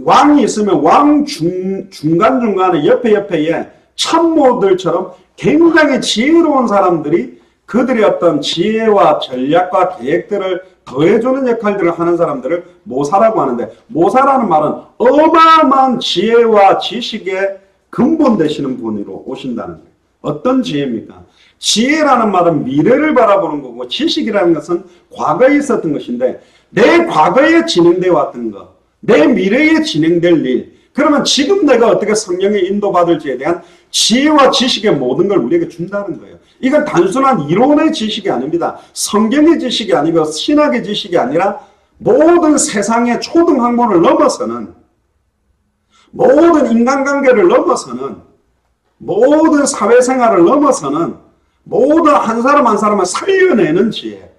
왕이 있으면 왕 중간중간에 옆에에 참모들처럼 굉장히 지혜로운 사람들이 그들의 어떤 지혜와 전략과 계획들을 더해주는 역할들을 하는 사람들을 모사라고 하는데 모사라는 말은 어마어마한 지혜와 지식의 근본 되시는 분으로 오신다는 거예요. 어떤 지혜입니까? 지혜라는 말은 미래를 바라보는 거고 지식이라는 것은 과거에 있었던 것인데 내 과거에 진행되어 왔던 것, 내 미래에 진행될 일, 그러면 지금 내가 어떻게 성령에 인도받을지에 대한 지혜와 지식의 모든 걸 우리에게 준다는 거예요. 이건 단순한 이론의 지식이 아닙니다. 성경의 지식이 아니고 신학의 지식이 아니라 모든 세상의 초등학문을 넘어서는, 모든 인간관계를 넘어서는, 모든 사회생활을 넘어서는, 모든 한 사람 한 사람을 살려내는 지혜.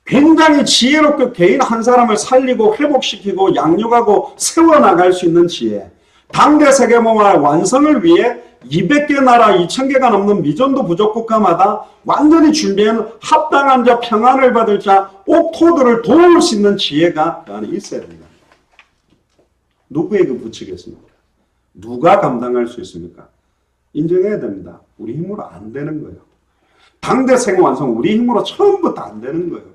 굉장히 지혜롭게 개인 한 사람을 살리고 회복시키고 양육하고 세워나갈 수 있는 지혜. 당대 세계문화 완성을 위해 200개 나라 2000개가 넘는 미전도 부족 국가마다 완전히 준비한 합당한 자, 평안을 받을 자, 옥토들을 도울 수 있는 지혜가 그 안에 있어야 됩니다. 누구에게 붙이겠습니까? 누가 감당할 수 있습니까? 인정해야 됩니다. 우리 힘으로 안 되는 거예요. 당대 세계 완성 우리 힘으로 처음부터 안 되는 거예요.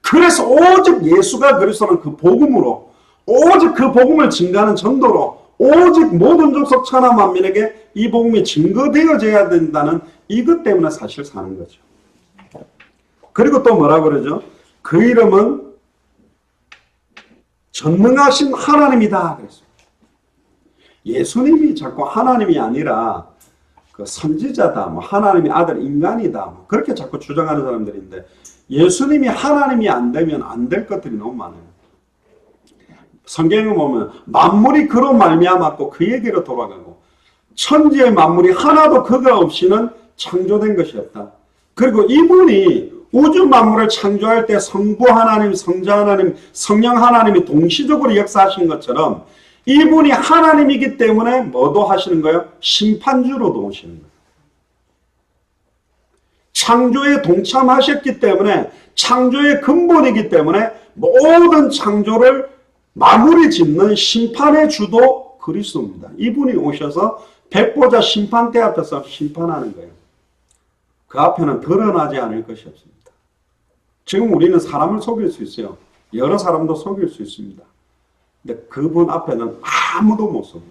그래서 오직 예수가 그리스도는 그 복음으로, 오직 그 복음을 증거하는 전도로, 오직 모든 족속 천하 만민에게 이 복음이 증거되어져야 된다는 이것 때문에 사실 사는 거죠. 그리고 또 뭐라 그러죠? 그 이름은 전능하신 하나님이다 그랬어요. 예수님이 자꾸 하나님이 아니라 그 선지자다, 뭐 하나님의 아들 인간이다, 뭐 그렇게 자꾸 주장하는 사람들인데 예수님이 하나님이 안 되면 안 될 것들이 너무 많아요. 성경에 보면 만물이 그로 말미암았고 그에게로 돌아가고 천지의 만물이 하나도 그가 없이는 창조된 것이 없다. 그리고 이분이 우주 만물을 창조할 때 성부 하나님, 성자 하나님, 성령 하나님이 동시적으로 역사하신 것처럼 이분이 하나님이기 때문에 뭐도 하시는 거예요? 심판주로도 오시는 거예요. 창조에 동참하셨기 때문에, 창조의 근본이기 때문에 모든 창조를 마무리 짓는 심판의 주도 그리스도입니다. 이분이 오셔서 백보자 심판대 앞에서 심판하는 거예요. 그 앞에는 드러나지 않을 것이 없습니다. 지금 우리는 사람을 속일 수 있어요. 여러 사람도 속일 수 있습니다. 근데 그분 앞에는 아무도 못 속여요.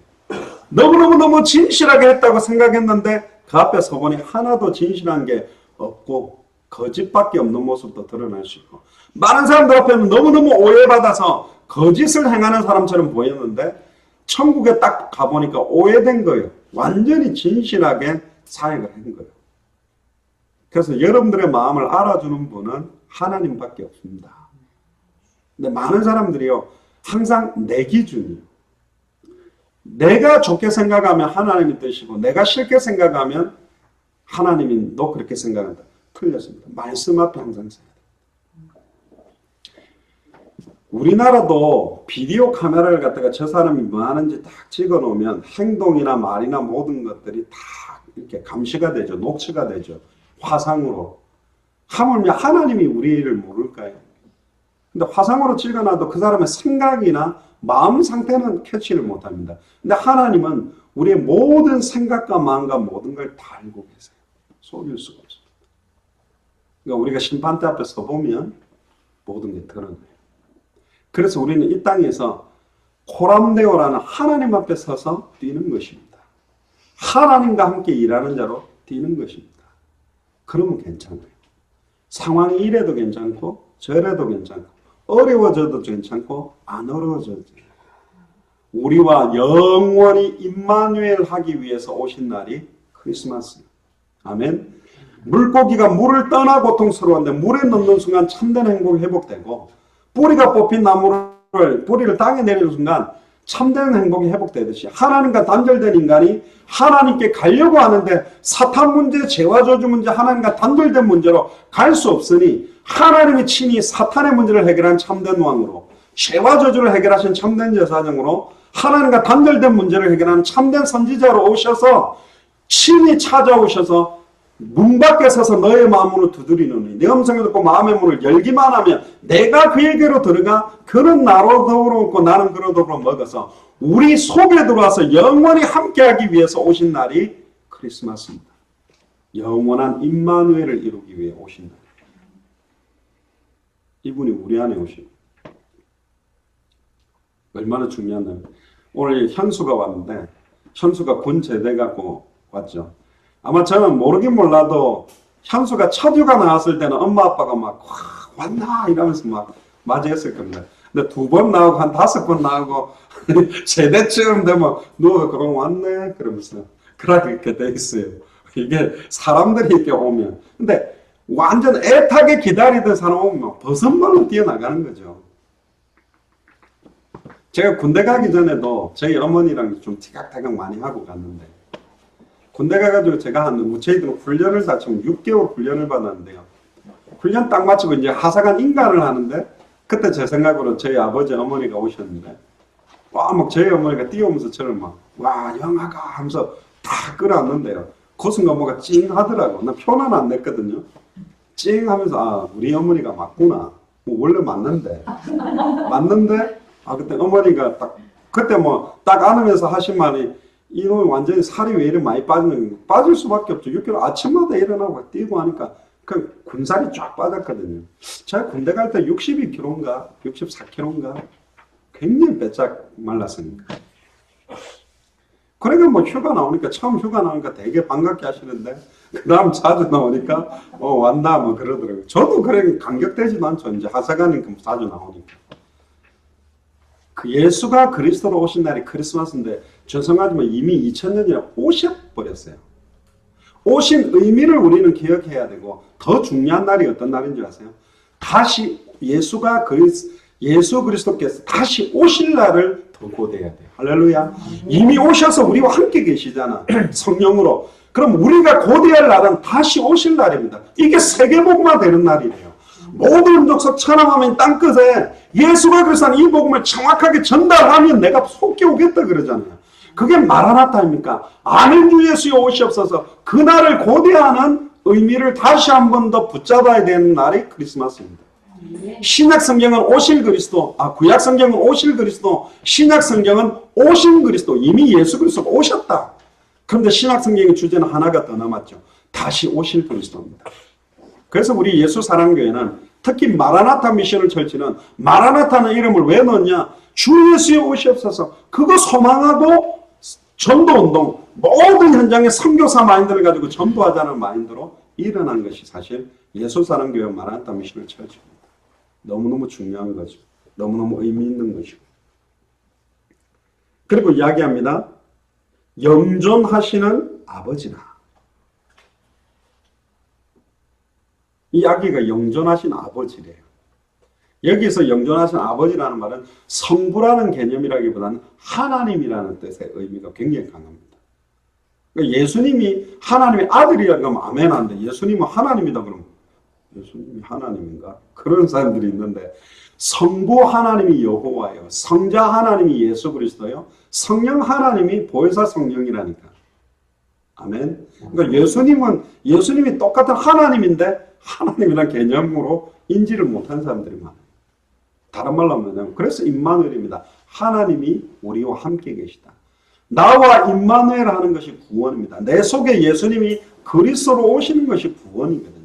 너무너무 진실하게 했다고 생각했는데 그 앞에 서보니 하나도 진실한 게 없고 거짓밖에 없는 모습도 드러날 수 있고, 많은 사람들 앞에는 너무너무 오해받아서 거짓을 행하는 사람처럼 보였는데 천국에 딱 가보니까 오해된 거예요. 완전히 진실하게 사역을 한 거예요. 그래서 여러분들의 마음을 알아주는 분은 하나님밖에 없습니다. 근데 많은 사람들이요, 항상 내 기준이에요. 내가 좋게 생각하면 하나님의 뜻이고 내가 싫게 생각하면 하나님이 너 그렇게 생각한다. 틀렸습니다. 말씀 앞에 항상 서야 돼요. 우리나라도 비디오 카메라를 갖다가 저 사람이 뭐 하는지 딱 찍어 놓으면 행동이나 말이나 모든 것들이 다 이렇게 감시가 되죠. 녹취가 되죠. 화상으로. 하물며 하나님이 우리를 모를까요? 근데 화상으로 찍어놔도 그 사람의 생각이나 마음 상태는 캐치를 못합니다. 근데 하나님은 우리의 모든 생각과 마음과 모든 걸 다 알고 계세요. 속일 수가 없습니다. 그러니까 우리가 심판대 앞에 서보면 모든 게 드러나요. 그래서 우리는 이 땅에서 코람데오라는 하나님 앞에 서서 뛰는 것입니다. 하나님과 함께 일하는 자로 뛰는 것입니다. 그러면 괜찮아요. 상황이 이래도 괜찮고 저래도 괜찮고 어려워져도 괜찮고 안 어려워져도 우리와 영원히 임마누엘 하기 위해서 오신 날이 크리스마스예요. 아멘. 물고기가 물을 떠나 고통스러운데 물에 넣는 순간 참된 행복이 회복되고, 뿌리가 뽑힌 나무를 뿌리를 땅에 내리는 순간 참된 행복이 회복되듯이 하나님과 단절된 인간이 하나님께 가려고 하는데 사탄 문제, 죄와 저주 문제, 하나님과 단절된 문제로 갈 수 없으니 하나님이 친히 사탄의 문제를 해결한 참된 왕으로, 죄와 저주를 해결하신 참된 제사장으로, 하나님과 단절된 문제를 해결하는 참된 선지자로 오셔서 친히 찾아오셔서 문 밖에 서서 너의 마음으로 두드리노니 내 음성을 듣고 마음의 문을 열기만 하면 내가 그에게로 들어가 그는 나로 더불어 먹고 나는 그로 더불어 먹어서 우리 속에 들어와서 영원히 함께하기 위해서 오신 날이 크리스마스입니다. 영원한 임마누엘을 이루기 위해 오신 날. 이분이 우리 안에 오시고 얼마나 중요한 날. 오늘 현수가 왔는데 현수가 군 제대 갖고 왔죠. 아마 저는 모르긴 몰라도 현수가 첫 휴가 나왔을 때는 엄마 아빠가 막 왔나 이러면서 막 맞이했을 겁니다. 근데 2번 나오고 한 5번 나오고 세대쯤 되면 너 그럼 왔네 그러면서 그렇게 돼 있어요. 이게 사람들이 이렇게 오면 근데 완전 애타게 기다리던 사람 오면 버선발로 뛰어나가는 거죠. 제가 군대 가기 전에도 저희 어머니랑 좀 티격태격 많이 하고 갔는데 군대 가가지고 제가 저희들 훈련을 다 치면 6개월 훈련을 받았는데요. 훈련 딱 마치고 이제 하사관 인가를 하는데 그때 제 생각으로 저희 아버지 어머니가 오셨는데 막 저희 어머니가 뛰어오면서 저를 와 영아가 하면서 다 끌어안는데요. 그 순간 뭐가 찡 하더라고. 나 표는 안 냈거든요. 찡 하면서 아 우리 어머니가 맞구나. 원래 맞는데 그때 어머니가 딱 그때 딱 안으면서 하신 말이 이놈이 완전히 살이 왜 이렇게 많이 빠질 수밖에 없죠. 6개월 아침마다 일어나고 뛰고 하니까 그 군살이 쫙 빠졌거든요. 제가 군대 갈 때 62kg인가 64kg인가 굉장히 빼짝 말랐으니까. 그러니까 휴가 나오니까 처음 휴가 나오니까 되게 반갑게 하시는데 그 다음 자주 나오니까 왔나 그러더라고요. 저도 그래 감격되지도 않죠. 이제 하사관이니까 자주 나오니까. 그 예수가 그리스도로 오신 날이 크리스마스인데 죄송하지만 이미 2000년이나 오셔버렸어요. 오신 의미를 우리는 기억해야 되고 더 중요한 날이 어떤 날인지 아세요? 다시 예수 그리스도께서 다시 오실 날을 더 고대해야 돼요. 할렐루야. 이미 오셔서 우리와 함께 계시잖아. 성령으로. 그럼 우리가 고대할 날은 다시 오실 날입니다. 이게 세계복음화 되는 날이래요. 모든 족속 천하만민 땅끝에 예수가 그리스도는 이 복음을 정확하게 전달하면 내가 속게 오겠다 그러잖아요. 그게 마라나타입니까? 아멘 주 예수여 오시옵소서. 그날을 고대하는 의미를 다시 한 번 더 붙잡아야 되는 날이 크리스마스입니다. 신약 성경은 오실 그리스도, 구약 성경은 오실 그리스도, 신약 성경은 오신 그리스도, 이미 예수 그리스도가 오셨다. 그런데 신약 성경의 주제는 하나가 더 남았죠. 다시 오실 그리스도입니다. 그래서 우리 예수 사랑교회는 특히 마라나타 미션을 철치는 마라나타는 이름을 왜 넣었냐? 주 예수의 오시옵소서. 그거 소망하고 전도운동, 모든 현장에 선교사 마인드를 가지고 전도하자는 마인드로 일어난 것이 사실 예수 사랑교회 마라나타 미션을 철치입니다. 너무너무 중요한 거죠. 너무너무 의미 있는 것이고. 그리고 이야기합니다. 영존하시는 아버지나. 이 아기가 영존하신 아버지래요. 여기서 영존하신 아버지라는 말은 성부라는 개념이라기보다는 하나님이라는 뜻의 의미가 굉장히 강합니다. 그러니까 예수님이 하나님의 아들이라고 하면 아멘한데 예수님은 하나님이다 그러면 예수님이 하나님인가? 그런 사람들이 있는데 성부 하나님이 여호와예요. 성자 하나님이 예수 그리스도예요. 성령 하나님이 보혜사 성령이라니까. 아멘. 그러니까 예수님이 똑같은 하나님인데 하나님이라는 개념으로 인지를 못한 사람들이 많아요. 다른 말로 하면 그래서 임마누엘입니다. 하나님이 우리와 함께 계시다. 나와 임마누엘 하는 것이 구원입니다. 내 속에 예수님이 그리스도로 오시는 것이 구원이거든요.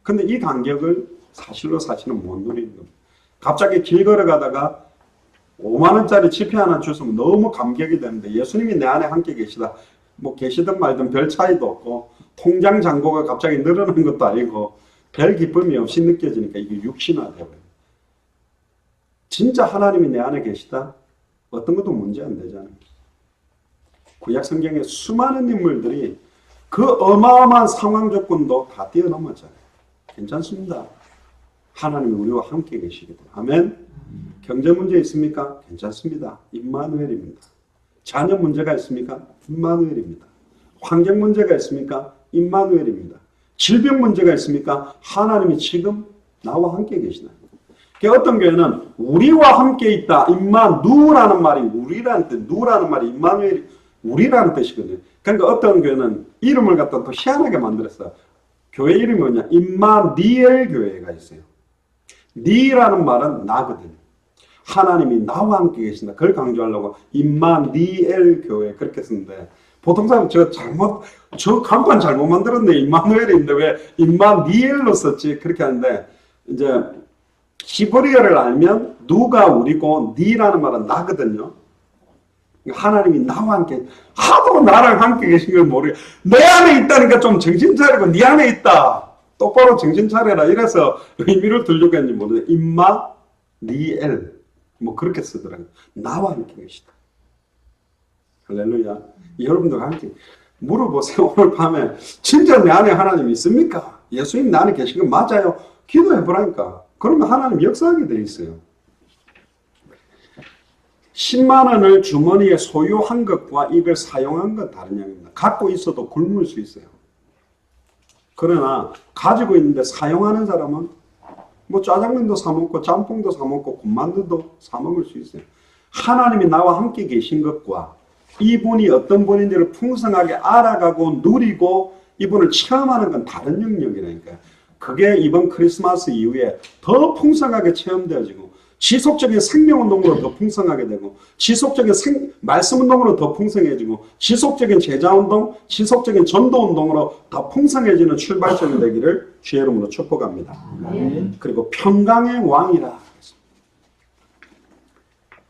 근데 이 간격을 사실은 못 누리는 겁니다. 갑자기 길 걸어가다가 5만 원짜리 지폐 하나 주시면 너무 감격이 되는데 예수님이 내 안에 함께 계시다. 계시든 말든 별 차이도 없고 통장 잔고가 갑자기 늘어난 것도 아니고 별 기쁨이 없이 느껴지니까 이게 육신화되어요. 진짜 하나님이 내 안에 계시다? 어떤 것도 문제 안 되잖아요. 구약 성경에 수많은 인물들이 그 어마어마한 상황 조건도 다 뛰어넘었잖아요. 괜찮습니다. 하나님이 우리와 함께 계시거든. 아멘. 경제 문제 있습니까? 괜찮습니다. 임마누엘입니다. 자녀 문제가 있습니까? 임마누엘입니다. 환경 문제가 있습니까? 임마누엘입니다. 질병 문제가 있습니까? 하나님이 지금 나와 함께 계시다. 어떤 교회는 우리와 함께 있다. 임마누라는 말이 우리라는 뜻, 누라는 말이 임마누엘이 우리라는 뜻이거든요. 그러니까 어떤 교회는 이름을 갖다 또 희한하게 만들었어요. 교회 이름이 뭐냐? 임마니엘 교회가 있어요. 니라는 말은 나거든요. 하나님이 나와 함께 계신다. 그걸 강조하려고 임마니엘 교회 그렇게 쓰는데 보통 사람 저 간판 잘못 만들었네. 임마누엘인데 왜 임마니엘로 썼지? 그렇게 하는데 이제 히브리어를 알면 누가 우리고 니라는 말은 나거든요. 하나님이 나와 함께, 하도 나랑 함께 계신 걸 모르게, 내 안에 있다니까 좀 정신 차리고, 네 안에 있다. 똑바로 정신 차려라. 이래서 의미를 들려고 했는지 모르겠는데, 임마, 니엘. 뭐 그렇게 쓰더라고요. 나와 함께 계시다. 할렐루야. 여러분들 함께 물어보세요. 오늘 밤에 진짜 내 안에 하나님 있습니까? 예수님 내 안에 계신 건 맞아요? 기도해보라니까. 그러면 하나님 역사하게 돼 있어요. 10만 원을 주머니에 소유한 것과 이걸 사용한 건 다른 양입니다. 갖고 있어도 굶을 수 있어요. 그러나 가지고 있는데 사용하는 사람은 뭐 짜장면도 사 먹고 짬뽕도 사 먹고 군만두도 사 먹을 수 있어요. 하나님이 나와 함께 계신 것과 이분이 어떤 분인지를 풍성하게 알아가고 누리고 이분을 체험하는 건 다른 영역이라니까요. 그게 이번 크리스마스 이후에 더 풍성하게 체험되어지고 지속적인 생명운동으로 더 풍성하게 되고 지속적인 말씀운동으로 더 풍성해지고 지속적인 제자운동, 지속적인 전도운동으로 더 풍성해지는 출발점이 되기를 주의 이름으로 축복합니다. 그리고 평강의 왕이라.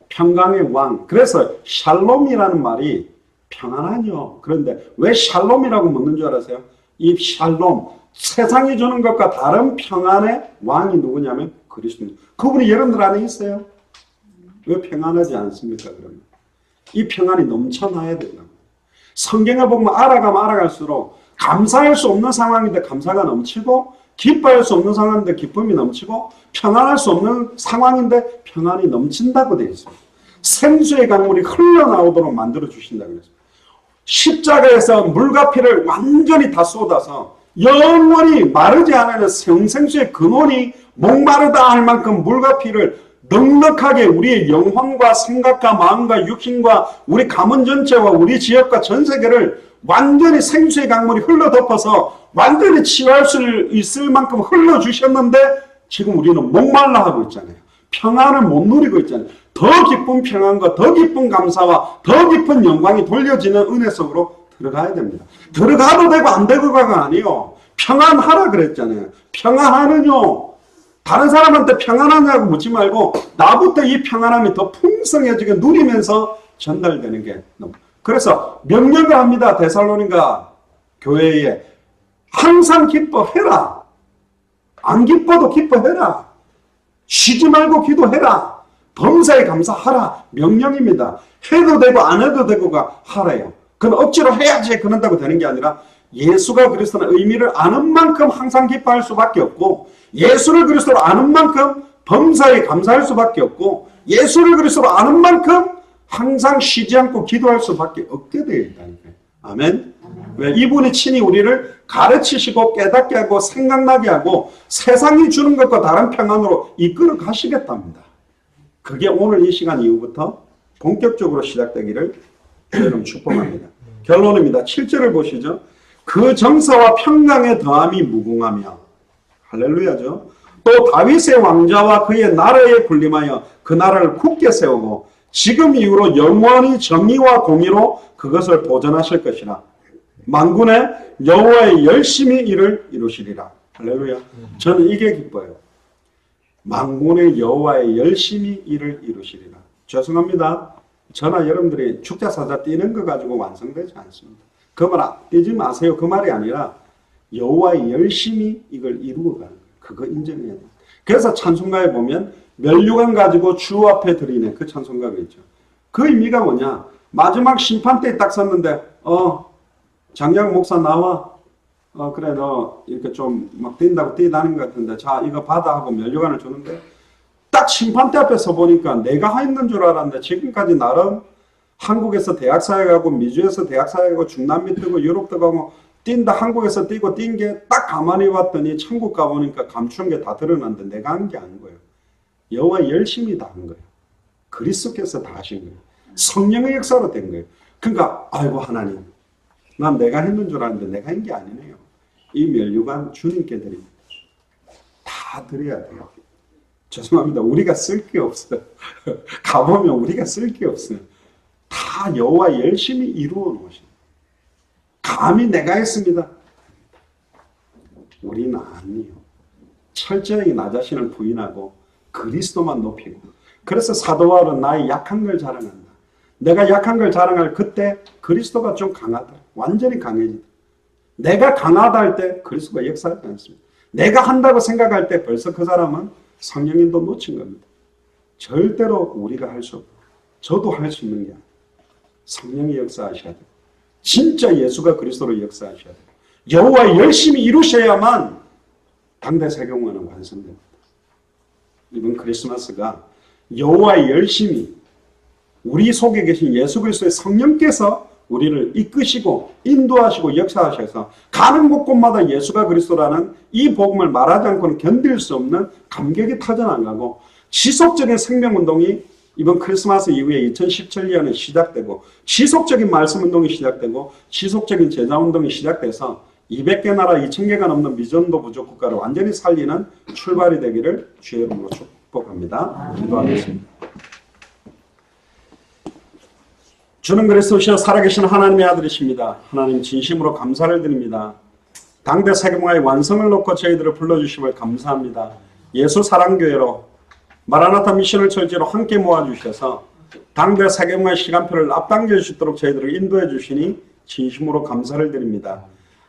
평강의 왕. 그래서 샬롬이라는 말이 평안하뇨. 그런데 왜 샬롬이라고 묻는 줄 알아세요? 이 샬롬, 세상이 주는 것과 다른 평안의 왕이 누구냐면 그리스도입니다. 그분이 여러분들 안에 있어요. 왜 평안하지 않습니까? 그러면 이 평안이 넘쳐나야 된다고. 성경을 보면 알아가면 알아갈수록 감사할 수 없는 상황인데 감사가 넘치고 기뻐할 수 없는 상황인데 기쁨이 넘치고 평안할 수 없는 상황인데 평안이 넘친다고 되어 있습니다. 생수의 강물이 흘러나오도록 만들어 주신다고 그랬습니다. 십자가에서 물과 피를 완전히 다 쏟아서 영원히 마르지 않는 생수의 근원이 목마르다 할 만큼 물과 피를 넉넉하게 우리의 영혼과 생각과 마음과 육신과 우리 가문 전체와 우리 지역과 전 세계를 완전히 생수의 강물이 흘러덮어서 완전히 치유할 수 있을 만큼 흘러주셨는데 지금 우리는 목말라 하고 있잖아요. 평안을 못 누리고 있잖아요. 더 깊은 평안과 더 깊은 감사와 더 깊은 영광이 돌려지는 은혜 속으로 들어가야 됩니다. 들어가도 되고 안 되고가 아니요. 평안하라 그랬잖아요. 평안하느뇨. 다른 사람한테 평안하냐고 묻지 말고 나부터 이 평안함이 더 풍성해지게 누리면서 전달되는 게 너무. 그래서 명령을 합니다. 데살로니가 교회에 항상 기뻐해라. 안 기뻐도 기뻐해라. 쉬지 말고 기도해라. 범사에 감사하라. 명령입니다. 해도 되고 안 해도 되고가 하라요. 그건 억지로 해야지 그런다고 되는 게 아니라 예수가 그리스도는 의미를 아는 만큼 항상 기뻐할 수밖에 없고 예수를 그리스도로 아는 만큼 범사에 감사할 수밖에 없고 예수를 그리스도로 아는 만큼 항상 쉬지 않고 기도할 수밖에 없게 되어 있다니까요. 아멘. 왜? 이분이 친히 우리를 가르치시고 깨닫게 하고 생각나게 하고 세상이 주는 것과 다른 평안으로 이끌어 가시겠답니다. 그게 오늘 이 시간 이후부터 본격적으로 시작되기를 여러분 축복합니다. 결론입니다. 7절을 보시죠. 그 정사와 평강의 더함이 무궁하며 할렐루야죠. 또 다윗의 왕자와 그의 나라에 군림하여 그 나라를 굳게 세우고 지금 이후로 영원히 정의와 공의로 그것을 보존하실 것이라. 만군의 여호와의 열심히 일을 이루시리라. 할렐루야. 저는 이게 기뻐요. 만군의 여호와의 열심히 일을 이루시리라. 죄송합니다. 저나 여러분들이 축자사자 띄는 거 가지고 완성되지 않습니다. 그 말 띄지 마세요. 그 말이 아니라 여호와의 열심히 이걸 이루고 가는 거예요. 그거 인정해야 돼요. 그래서 찬송가에 보면 면류관 가지고 주 앞에 드리네. 그 찬송가가 있죠. 그 의미가 뭐냐. 마지막 심판대에 딱 섰는데 장양 목사 나와. 그래 너 이렇게 좀 막 뛴다고 뛰다니는 것 같은데 자 이거 받아 하고 면류관을 주는데 딱 심판대 앞에 서 보니까 내가 했는 줄 알았는데 지금까지 나름 한국에서 대학사회 가고 미주에서 대학사회 가고 중남미 뜨고 유럽도 가고 뛴다 한국에서 뛰고 뛴 게 딱 가만히 봤더니 천국 가보니까 감추는 게 다 드러났는데 내가 한 게 아닌 거예요. 여호와 열심히 다 한 거예요. 그리스도께서 다 하신 거예요. 성령의 역사로 된 거예요. 그러니까 아이고 하나님 난 내가 했는 줄 알았는데 내가 한 게 아니네요. 이 면류관 주님께 드립니다. 다 드려야 돼요. 죄송합니다. 우리가 쓸 게 없어요. 가보면 우리가 쓸 게 없어요. 다 여호와 열심히 이루어 놓으신 감히 내가 했습니다. 우리는 아니에요. 철저히 나 자신을 부인하고 그리스도만 높이고 그래서 사도 바울은 나의 약한 걸 자랑한다. 내가 약한 걸 자랑할 그때 그리스도가 좀 강하다. 완전히 강해지다. 내가 강하다 할 때 그리스도가 역사하지 않습니다. 내가 한다고 생각할 때 벌써 그 사람은 성령님도 놓친 겁니다. 절대로 우리가 할 수 없고 저도 할 수 있는 게 아니에요. 성령이 역사하셔야 돼요. 진짜 예수가 그리스도로 역사하셔야 돼요. 여호와 열심히 이루셔야만 당대 세경화는 완성됩니다. 이번 크리스마스가 여호와의 열심히 우리 속에 계신 예수 그리스도의 성령께서 우리를 이끄시고 인도하시고 역사하셔서 가는 곳곳마다 예수가 그리스도라는 이 복음을 말하지 않고는 견딜 수 없는 감격이 터져나가고 지속적인 생명운동이 이번 크리스마스 이후에 2017년에 시작되고 지속적인 말씀운동이 시작되고 지속적인 제자운동이 시작돼서 200개 나라 2000개가 넘는 미전도 부족 국가를 완전히 살리는 출발이 되기를 주의 이름으로 축복합니다. 기도하겠습니다. 주는 그리스도시여 살아계신 하나님의 아들이십니다. 하나님 진심으로 감사를 드립니다. 당대 세계문화의 완성을 놓고 저희들을 불러주심을 감사합니다. 예수 사랑교회로 마라나타 미션을 철지로 함께 모아주셔서 당대 세계문화의 시간표를 앞당겨 주시도록 저희들을 인도해 주시니 진심으로 감사를 드립니다.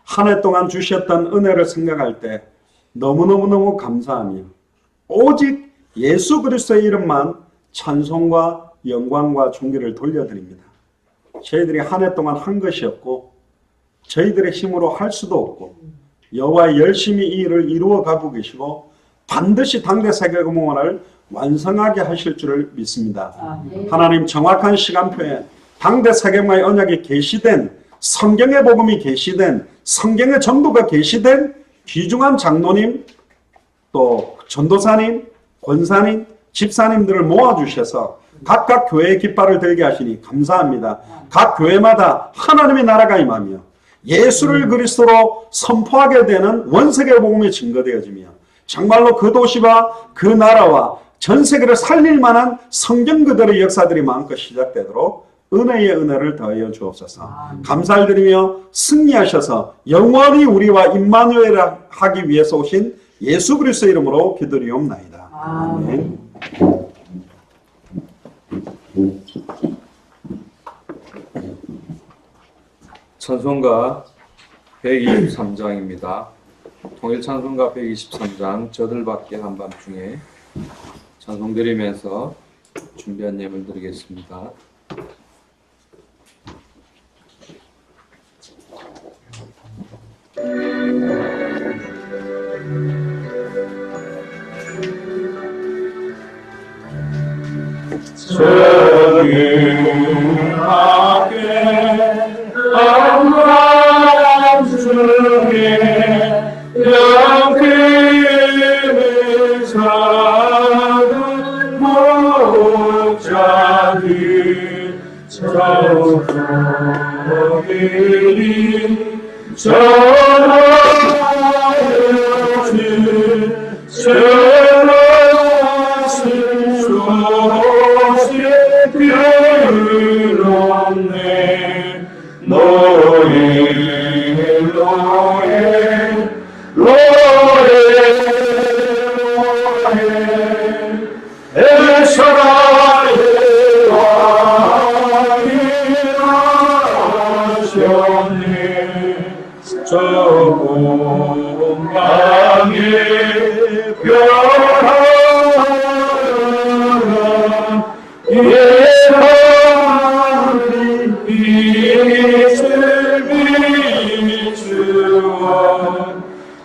한 해 동안 주셨던 은혜를 생각할 때 너무너무너무 감사하며 오직 예수 그리스도의 이름만 찬송과 영광과 존귀를 돌려드립니다. 저희들이 한 해 동안 한 것이 없고 저희들의 힘으로 할 수도 없고 여호와 열심히 이 일을 이루어 가고 계시고 반드시 당대 세계문화를 완성하게 하실 줄을 믿습니다. 하나님 정확한 시간표에 당대 세계문화의 언약이 계시된 성경의 복음이 계시된 성경의 전도가 계시된 귀중한 장로님 또 전도사님 권사님 집사님들을 모아주셔서 각각 교회의 깃발을 들게 하시니 감사합니다. 각 교회마다 하나님의 나라가 임하며 예수를 그리스도로 선포하게 되는 원세계 복음이 증거되어지며 정말로 그 도시와 그 나라와 전 세계를 살릴 만한 성경 그대로의 역사들이 마음껏 시작되도록 은혜의 은혜를 더하여 주옵소서. 감사를 드리며 승리하셔서 영원히 우리와 임마누엘 하기 위해서 오신 예수 그리스도 이름으로 기도리옵나이다. 아멘. 찬송가 123장입니다. 통일 찬송가 123장 저들밖에 한밤중에 찬송 드리면서 준비한 예물 드리겠습니다.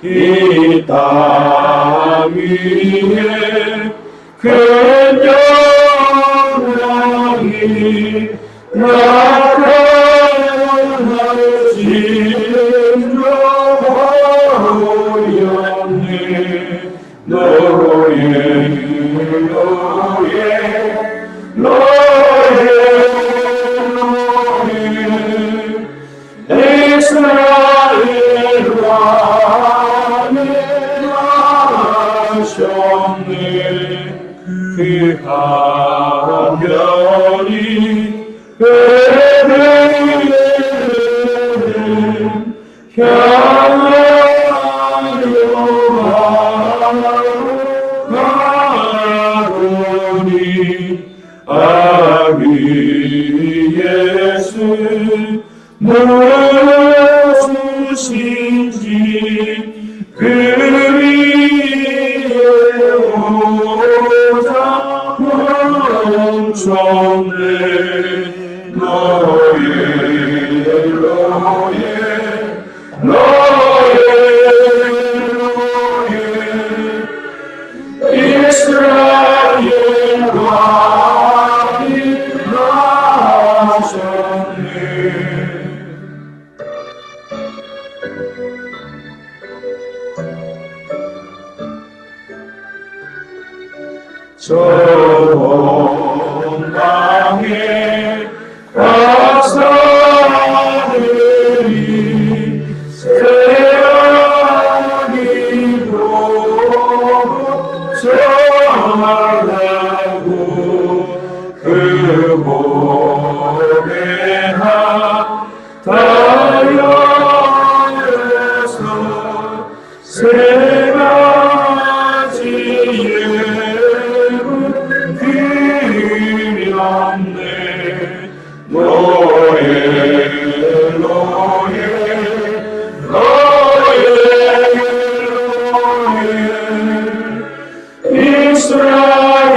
이 땅 위에 그 영광이 나타나시는 보였네. 이스라엘 왕이 나셨네. 그 하늘이 베들레헴 향하여 가오니 아기 모르시지 그 위에 오자 멈췄네 너의 이스라엘 왕이 나셨네 저 땅에 박사들이 세상이 보고 전하고 그 몸에 하다여서 세 가지 예물 드렸네 이스라엘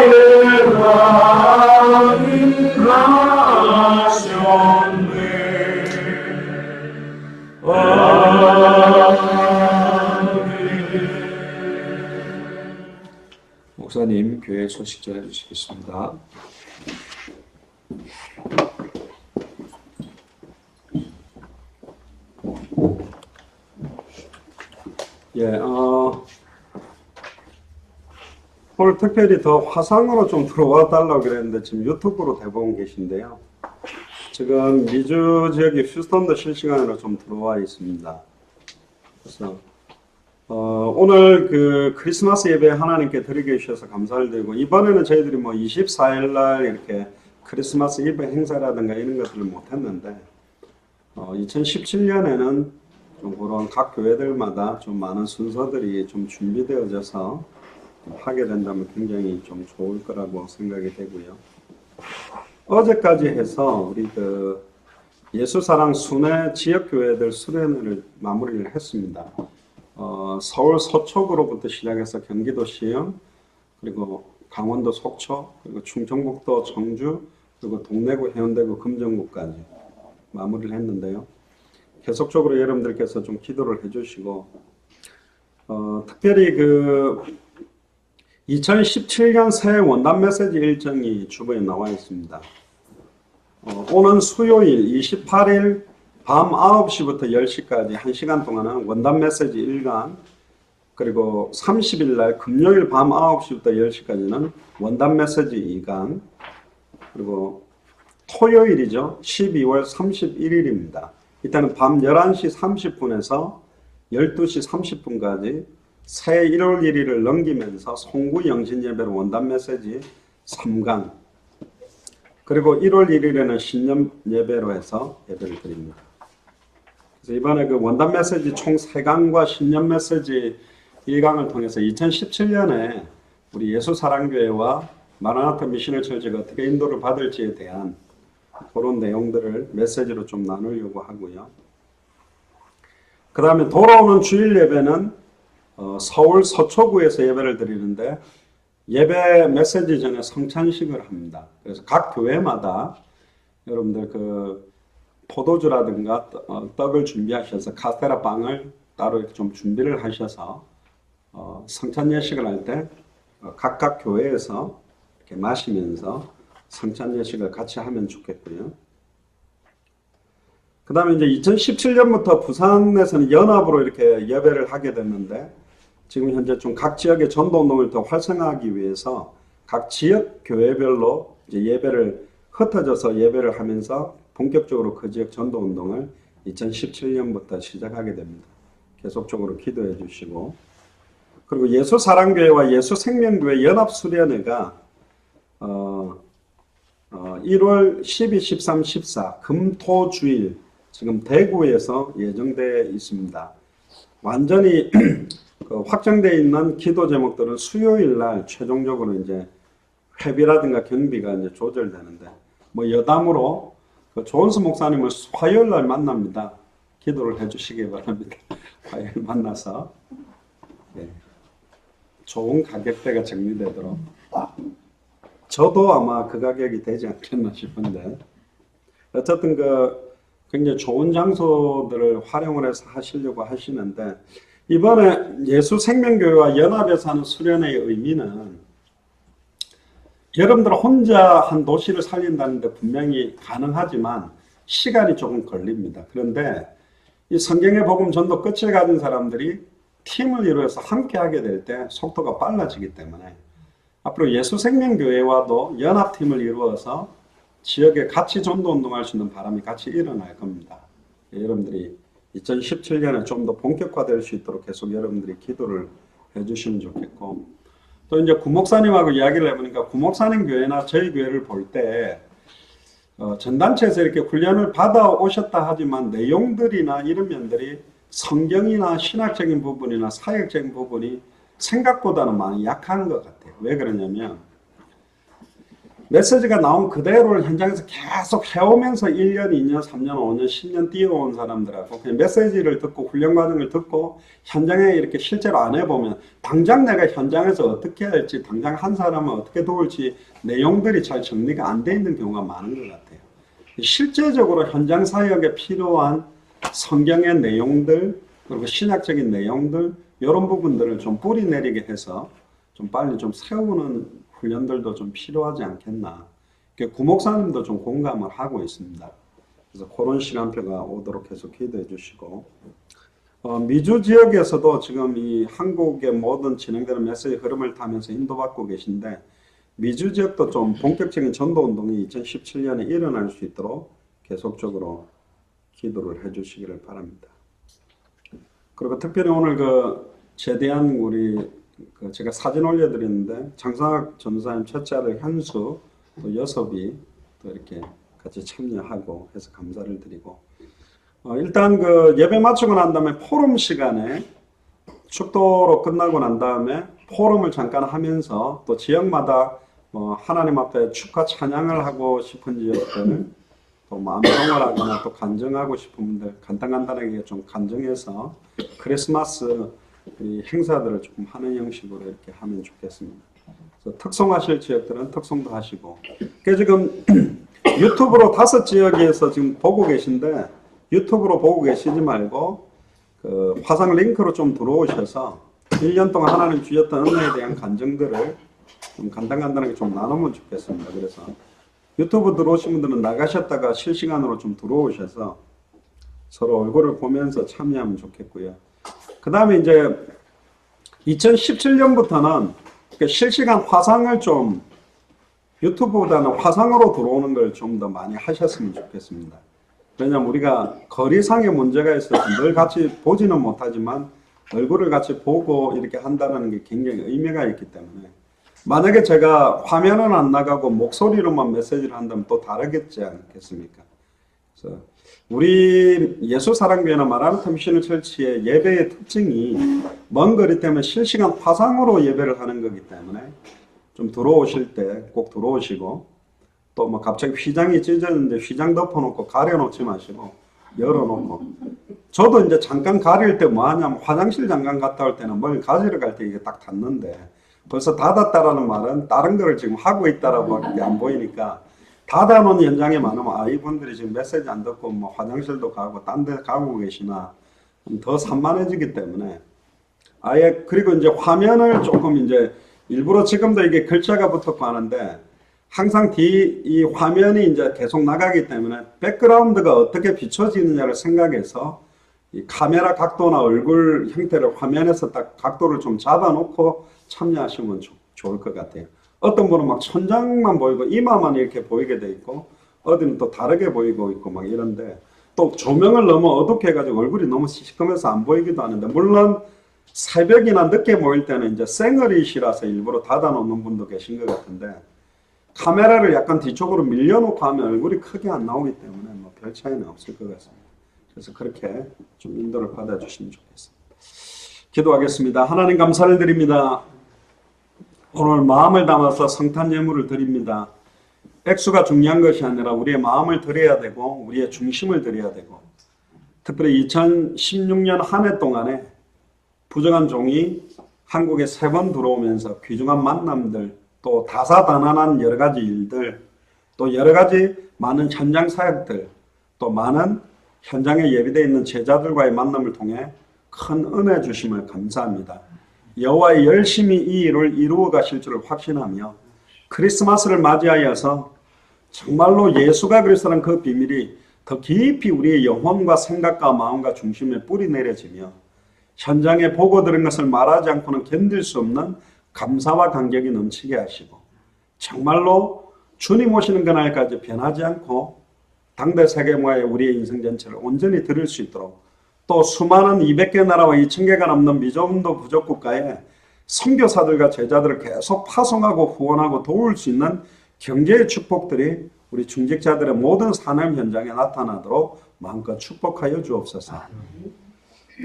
왕이 나셨네 목사님 교회 소식 전해주시겠습니다. 오늘 특별히 더 화상으로 좀 들어와 달라고 그랬는데 지금 유튜브로 대부분 계신데요. 지금 미주 지역의 휴스턴도 실시간으로 좀 들어와 있습니다. 그래서 오늘 그 크리스마스 예배 하나님께 드리게 주셔서 감사를 드리고, 이번에는 저희들이 뭐 24일 날 이렇게 크리스마스 예배 행사라든가 이런 것들을 못 했는데 2017년에는 좀 그런 각 교회들마다 좀 많은 순서들이 좀 준비되어져서 하게 된다면 굉장히 좀 좋을 거라고 생각이 되고요. 어제까지 해서 우리 그 예수사랑 순회 지역교회들 수련회를 마무리를 했습니다. 서울 서초구로부터 시작해서 경기도 시흥, 그리고 강원도 속초, 그리고 충청북도 청주, 그리고 동래구, 해운대구, 금정구까지 마무리를 했는데요. 계속적으로 여러분들께서 좀 기도를 해주시고, 특별히 그 2017년 새해 원단 메시지 일정이 주보에 나와 있습니다. 오는 수요일 28일 밤 9시부터 10시까지 1시간 동안은 원단 메시지 1강, 그리고 30일 날 금요일 밤 9시부터 10시까지는 원단 메시지 2강, 그리고 토요일이죠. 12월 31일입니다. 이때는 밤 11시 30분에서 12시 30분까지 새해 1월 1일을 넘기면서 송구 영신 예배로 원단 메시지 3강, 그리고 1월 1일에는 신년 예배로 해서 예배를 드립니다. 그래서 이번에 그 원단 메시지 총 3강과 신년 메시지 1강을 통해서 2017년에 우리 예수사랑교회와 마라나타 미셔널 처치가 어떻게 인도를 받을지에 대한 그런 내용들을 메시지로 좀 나누려고 하고요. 그 다음에 돌아오는 주일 예배는 서울 서초구에서 예배를 드리는데, 예배 메시지 전에 성찬식을 합니다. 그래서 각 교회마다 여러분들 그 포도주라든가 떡을 준비하셔서 카스테라 빵을 따로 이렇게 좀 준비를 하셔서 성찬 예식을 할 때 각각 교회에서 이렇게 마시면서 성찬 예식을 같이 하면 좋겠고요. 그 다음에 이제 2017년부터 부산에서는 연합으로 이렇게 예배를 하게 됐는데, 지금 현재 좀 각 지역의 전도운동을 더 활성화하기 위해서 각 지역 교회별로 이제 예배를 흩어져서 예배를 하면서 본격적으로 그 지역 전도운동을 2017년부터 시작하게 됩니다. 계속적으로 기도해 주시고, 그리고 예수사랑교회와 예수생명교회 연합수련회가 1월 12, 13, 14 금토주일 지금 대구에서 예정되어 있습니다. 완전히 확정되어 있는 기도 제목들은 수요일 날 최종적으로 이제 회비라든가 경비가 이제 조절되는데, 뭐 여담으로 그 조은수 목사님을 화요일 날 만납니다. 기도를 해주시기 바랍니다. 화요일 만나서 좋은 가격대가 정리되도록. 저도 아마 그 가격이 되지 않겠나 싶은데 어쨌든 굉장히 좋은 장소들을 활용을 해서 하시려고 하시는데 이번에 예수생명교회와 연합에서 하는 수련회의 의미는 여러분들 혼자 한 도시를 살린다는데 분명히 가능하지만 시간이 조금 걸립니다. 그런데 이 성경의 복음 전도 끝을 가진 사람들이 팀을 이루어서 함께 하게 될 때 속도가 빨라지기 때문에 앞으로 예수생명교회와도 연합팀을 이루어서 지역에 같이 전도 운동할 수 있는 바람이 같이 일어날 겁니다. 여러분들이 2017년에 좀 더 본격화될 수 있도록 계속 여러분들이 기도를 해주시면 좋겠고 또 이제 구목사님하고 이야기를 해보니까 구목사님 교회나 저희 교회를 볼 때 전단체에서 이렇게 훈련을 받아 오셨다 하지만 내용들이나 이런 면들이 성경이나 신학적인 부분이나 사역적인 부분이 생각보다는 많이 약한 것 같아요. 왜 그러냐면 메시지가 나온 그대로를 현장에서 계속 해오면서 1년, 2년, 3년, 5년, 10년 뛰어온 사람들하고 그냥 메시지를 듣고 훈련 과정을 듣고 현장에 이렇게 실제로 안 해보면 당장 내가 현장에서 어떻게 할지 당장 한 사람을 어떻게 도울지 내용들이 잘 정리가 안 돼 있는 경우가 많은 것 같아요. 실제적으로 현장 사역에 필요한 성경의 내용들 그리고 신학적인 내용들 이런 부분들을 좀 뿌리 내리게 해서 좀 빨리 좀 세우는 훈련들도 좀 필요하지 않겠나. 구목사님도 좀 공감을 하고 있습니다. 그래서 그런 시간표가 오도록 해서 기도해 주시고 미주 지역에서도 지금 이 한국의 모든 진행되는 메시지 흐름을 타면서 인도받고 계신데 미주 지역도 좀 본격적인 전도운동이 2017년에 일어날 수 있도록 계속적으로 기도를 해 주시기를 바랍니다. 그리고 특별히 오늘 제대한 우리 제가 사진 올려드렸는데 장성학 전도사님 첫째 아들 현수 또 여섭이 또 이렇게 같이 참여하고 해서 감사를 드리고 일단 예배 마치고 난 다음에 포럼 시간에 축도로 끝나고 난 다음에 포럼을 잠깐 하면서 또 지역마다 하나님 앞에 축하 찬양을 하고 싶은 지역들 또 암송을 하거나 또 간증하고 싶은 분들 간단하게 좀 간증해서 크리스마스 이 행사들을 조금 하는 형식으로 이렇게 하면 좋겠습니다. 그래서 특송하실 지역들은 특송도 하시고. 지금 유튜브로 5지역에서 지금 보고 계신데 유튜브로 보고 계시지 말고 화상 링크로 좀 들어오셔서 1년 동안 하나님 주셨던 은혜에 대한 간증들을 좀 간단하게 좀 나누면 좋겠습니다. 그래서 유튜브 들어오신 분들은 나가셨다가 실시간으로 좀 들어오셔서 서로 얼굴을 보면서 참여하면 좋겠고요. 그 다음에 이제 2017년부터는 실시간 화상을 좀 유튜브보다는 화상으로 들어오는 걸 좀 더 많이 하셨으면 좋겠습니다. 왜냐하면 우리가 거리상의 문제가 있어서 늘 같이 보지는 못하지만 얼굴을 같이 보고 이렇게 한다는 게 굉장히 의미가 있기 때문에 만약에 제가 화면은 안 나가고 목소리로만 메시지를 한다면 또 다르겠지 않겠습니까? 그래서 우리 예수사랑교회나 마라나타 미션을 철치의 예배의 특징이 먼 거리 때문에 실시간 화상으로 예배를 하는 거기 때문에 좀 들어오실 때 꼭 들어오시고 또 갑자기 휘장이 찢어졌는데 휘장 덮어놓고 가려놓지 마시고 열어놓고 저도 이제 잠깐 가릴 때 뭐 하냐면 화장실 잠깐 갔다 올 때는 뭘 가지러 갈 때 이게 딱 닫는데 벌써 닫았다라는 말은 다른 거를 지금 하고 있다라고 밖에 안 보이니까 닫아놓은 현장에 많으면 이분들이 지금 메시지 안 듣고 화장실도 가고 딴 데 가고 계시나 더 산만해지기 때문에 아예 그리고 이제 화면을 조금 이제 일부러 지금도 이게 글자가 붙었고 하는데 항상 이 화면이 이제 계속 나가기 때문에 백그라운드가 어떻게 비춰지느냐를 생각해서 이 카메라 각도나 얼굴 형태를 화면에서 딱 각도를 좀 잡아놓고 참여하시면 좋을 것 같아요. 어떤 분은 막 천장만 보이고 이마만 이렇게 보이게 돼 있고 어디는 또 다르게 보이고 있고 막 이런데 또 조명을 너무 어둡게 해가지고 얼굴이 너무 시커면서 안 보이기도 하는데 물론 새벽이나 늦게 모일 때는 이제 생얼이시라서 일부러 닫아놓는 분도 계신 것 같은데 카메라를 약간 뒤쪽으로 밀려놓고 하면 얼굴이 크게 안 나오기 때문에 별 차이는 없을 것 같습니다. 그래서 그렇게 좀 인도를 받아주시면 좋겠습니다. 기도하겠습니다. 하나님 감사를 드립니다. 오늘 마음을 담아서 성탄 예물을 드립니다. 액수가 중요한 것이 아니라 우리의 마음을 드려야 되고 우리의 중심을 드려야 되고, 특별히 2016년 한 해 동안에 부정한 종이 한국에 3번 들어오면서 귀중한 만남들, 또 다사다난한 여러 가지 일들, 또 여러 가지 많은 현장 사역들, 또 많은 현장에 예비되어 있는 제자들과의 만남을 통해 큰 은혜 주심을 감사합니다. 여호와의 열심히 이 일을 이루어 가실 줄을 확신하며 크리스마스를 맞이하여서 정말로 예수가 그리스도라는 그 비밀이 더 깊이 우리의 영혼과 생각과 마음과 중심에 뿌리 내려지며 현장에 보고 들은 것을 말하지 않고는 견딜 수 없는 감사와 감격이 넘치게 하시고, 정말로 주님 오시는 그날까지 변하지 않고 당대 세계모의 우리의 인생 전체를 온전히 드릴 수 있도록, 또 수많은 200개 나라와 2000개가 넘는 미전도 부족 국가에 선교사들과 제자들을 계속 파송하고 후원하고 도울 수 있는 경제의 축복들이 우리 중직자들의 모든 산업 현장에 나타나도록 마음껏 축복하여 주옵소서.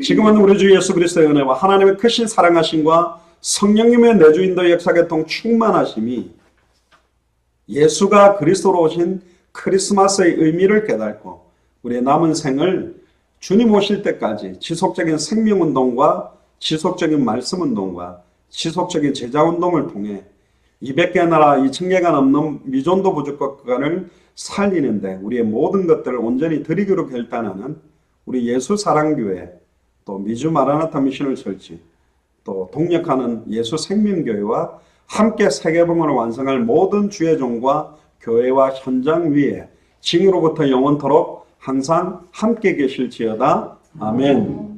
지금은 우리 주 예수 그리스도의 은혜와 하나님의 크신 사랑하심과 성령님의 내주인도 역사계통 충만하심이 예수가 그리스도로 오신 크리스마스의 의미를 깨닫고 우리의 남은 생을 주님 오실 때까지 지속적인 생명운동과 지속적인 말씀운동과 지속적인 제자운동을 통해 200개 나라 2000개가 넘는 미존도 부족국가를 살리는데 우리의 모든 것들을 온전히 드리기로 결단하는 우리 예수 사랑교회, 또 미주 마라나타 미션을 설치, 또 동력하는 예수 생명교회와 함께 세계봉헌을 완성할 모든 주의 종과 교회와 현장 위에 징으로부터 영원토록 항상 함께 계실지어다. 아멘.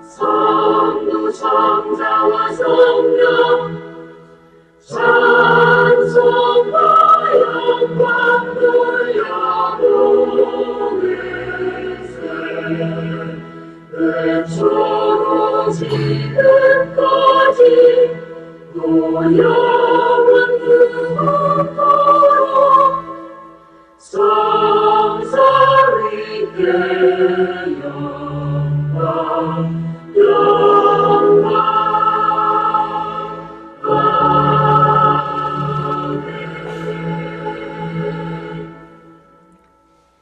성부 성자와 성령 찬송과 영광 돌려보내세. 애초로 지금까지 또 영원 그토록 성삼위께 영광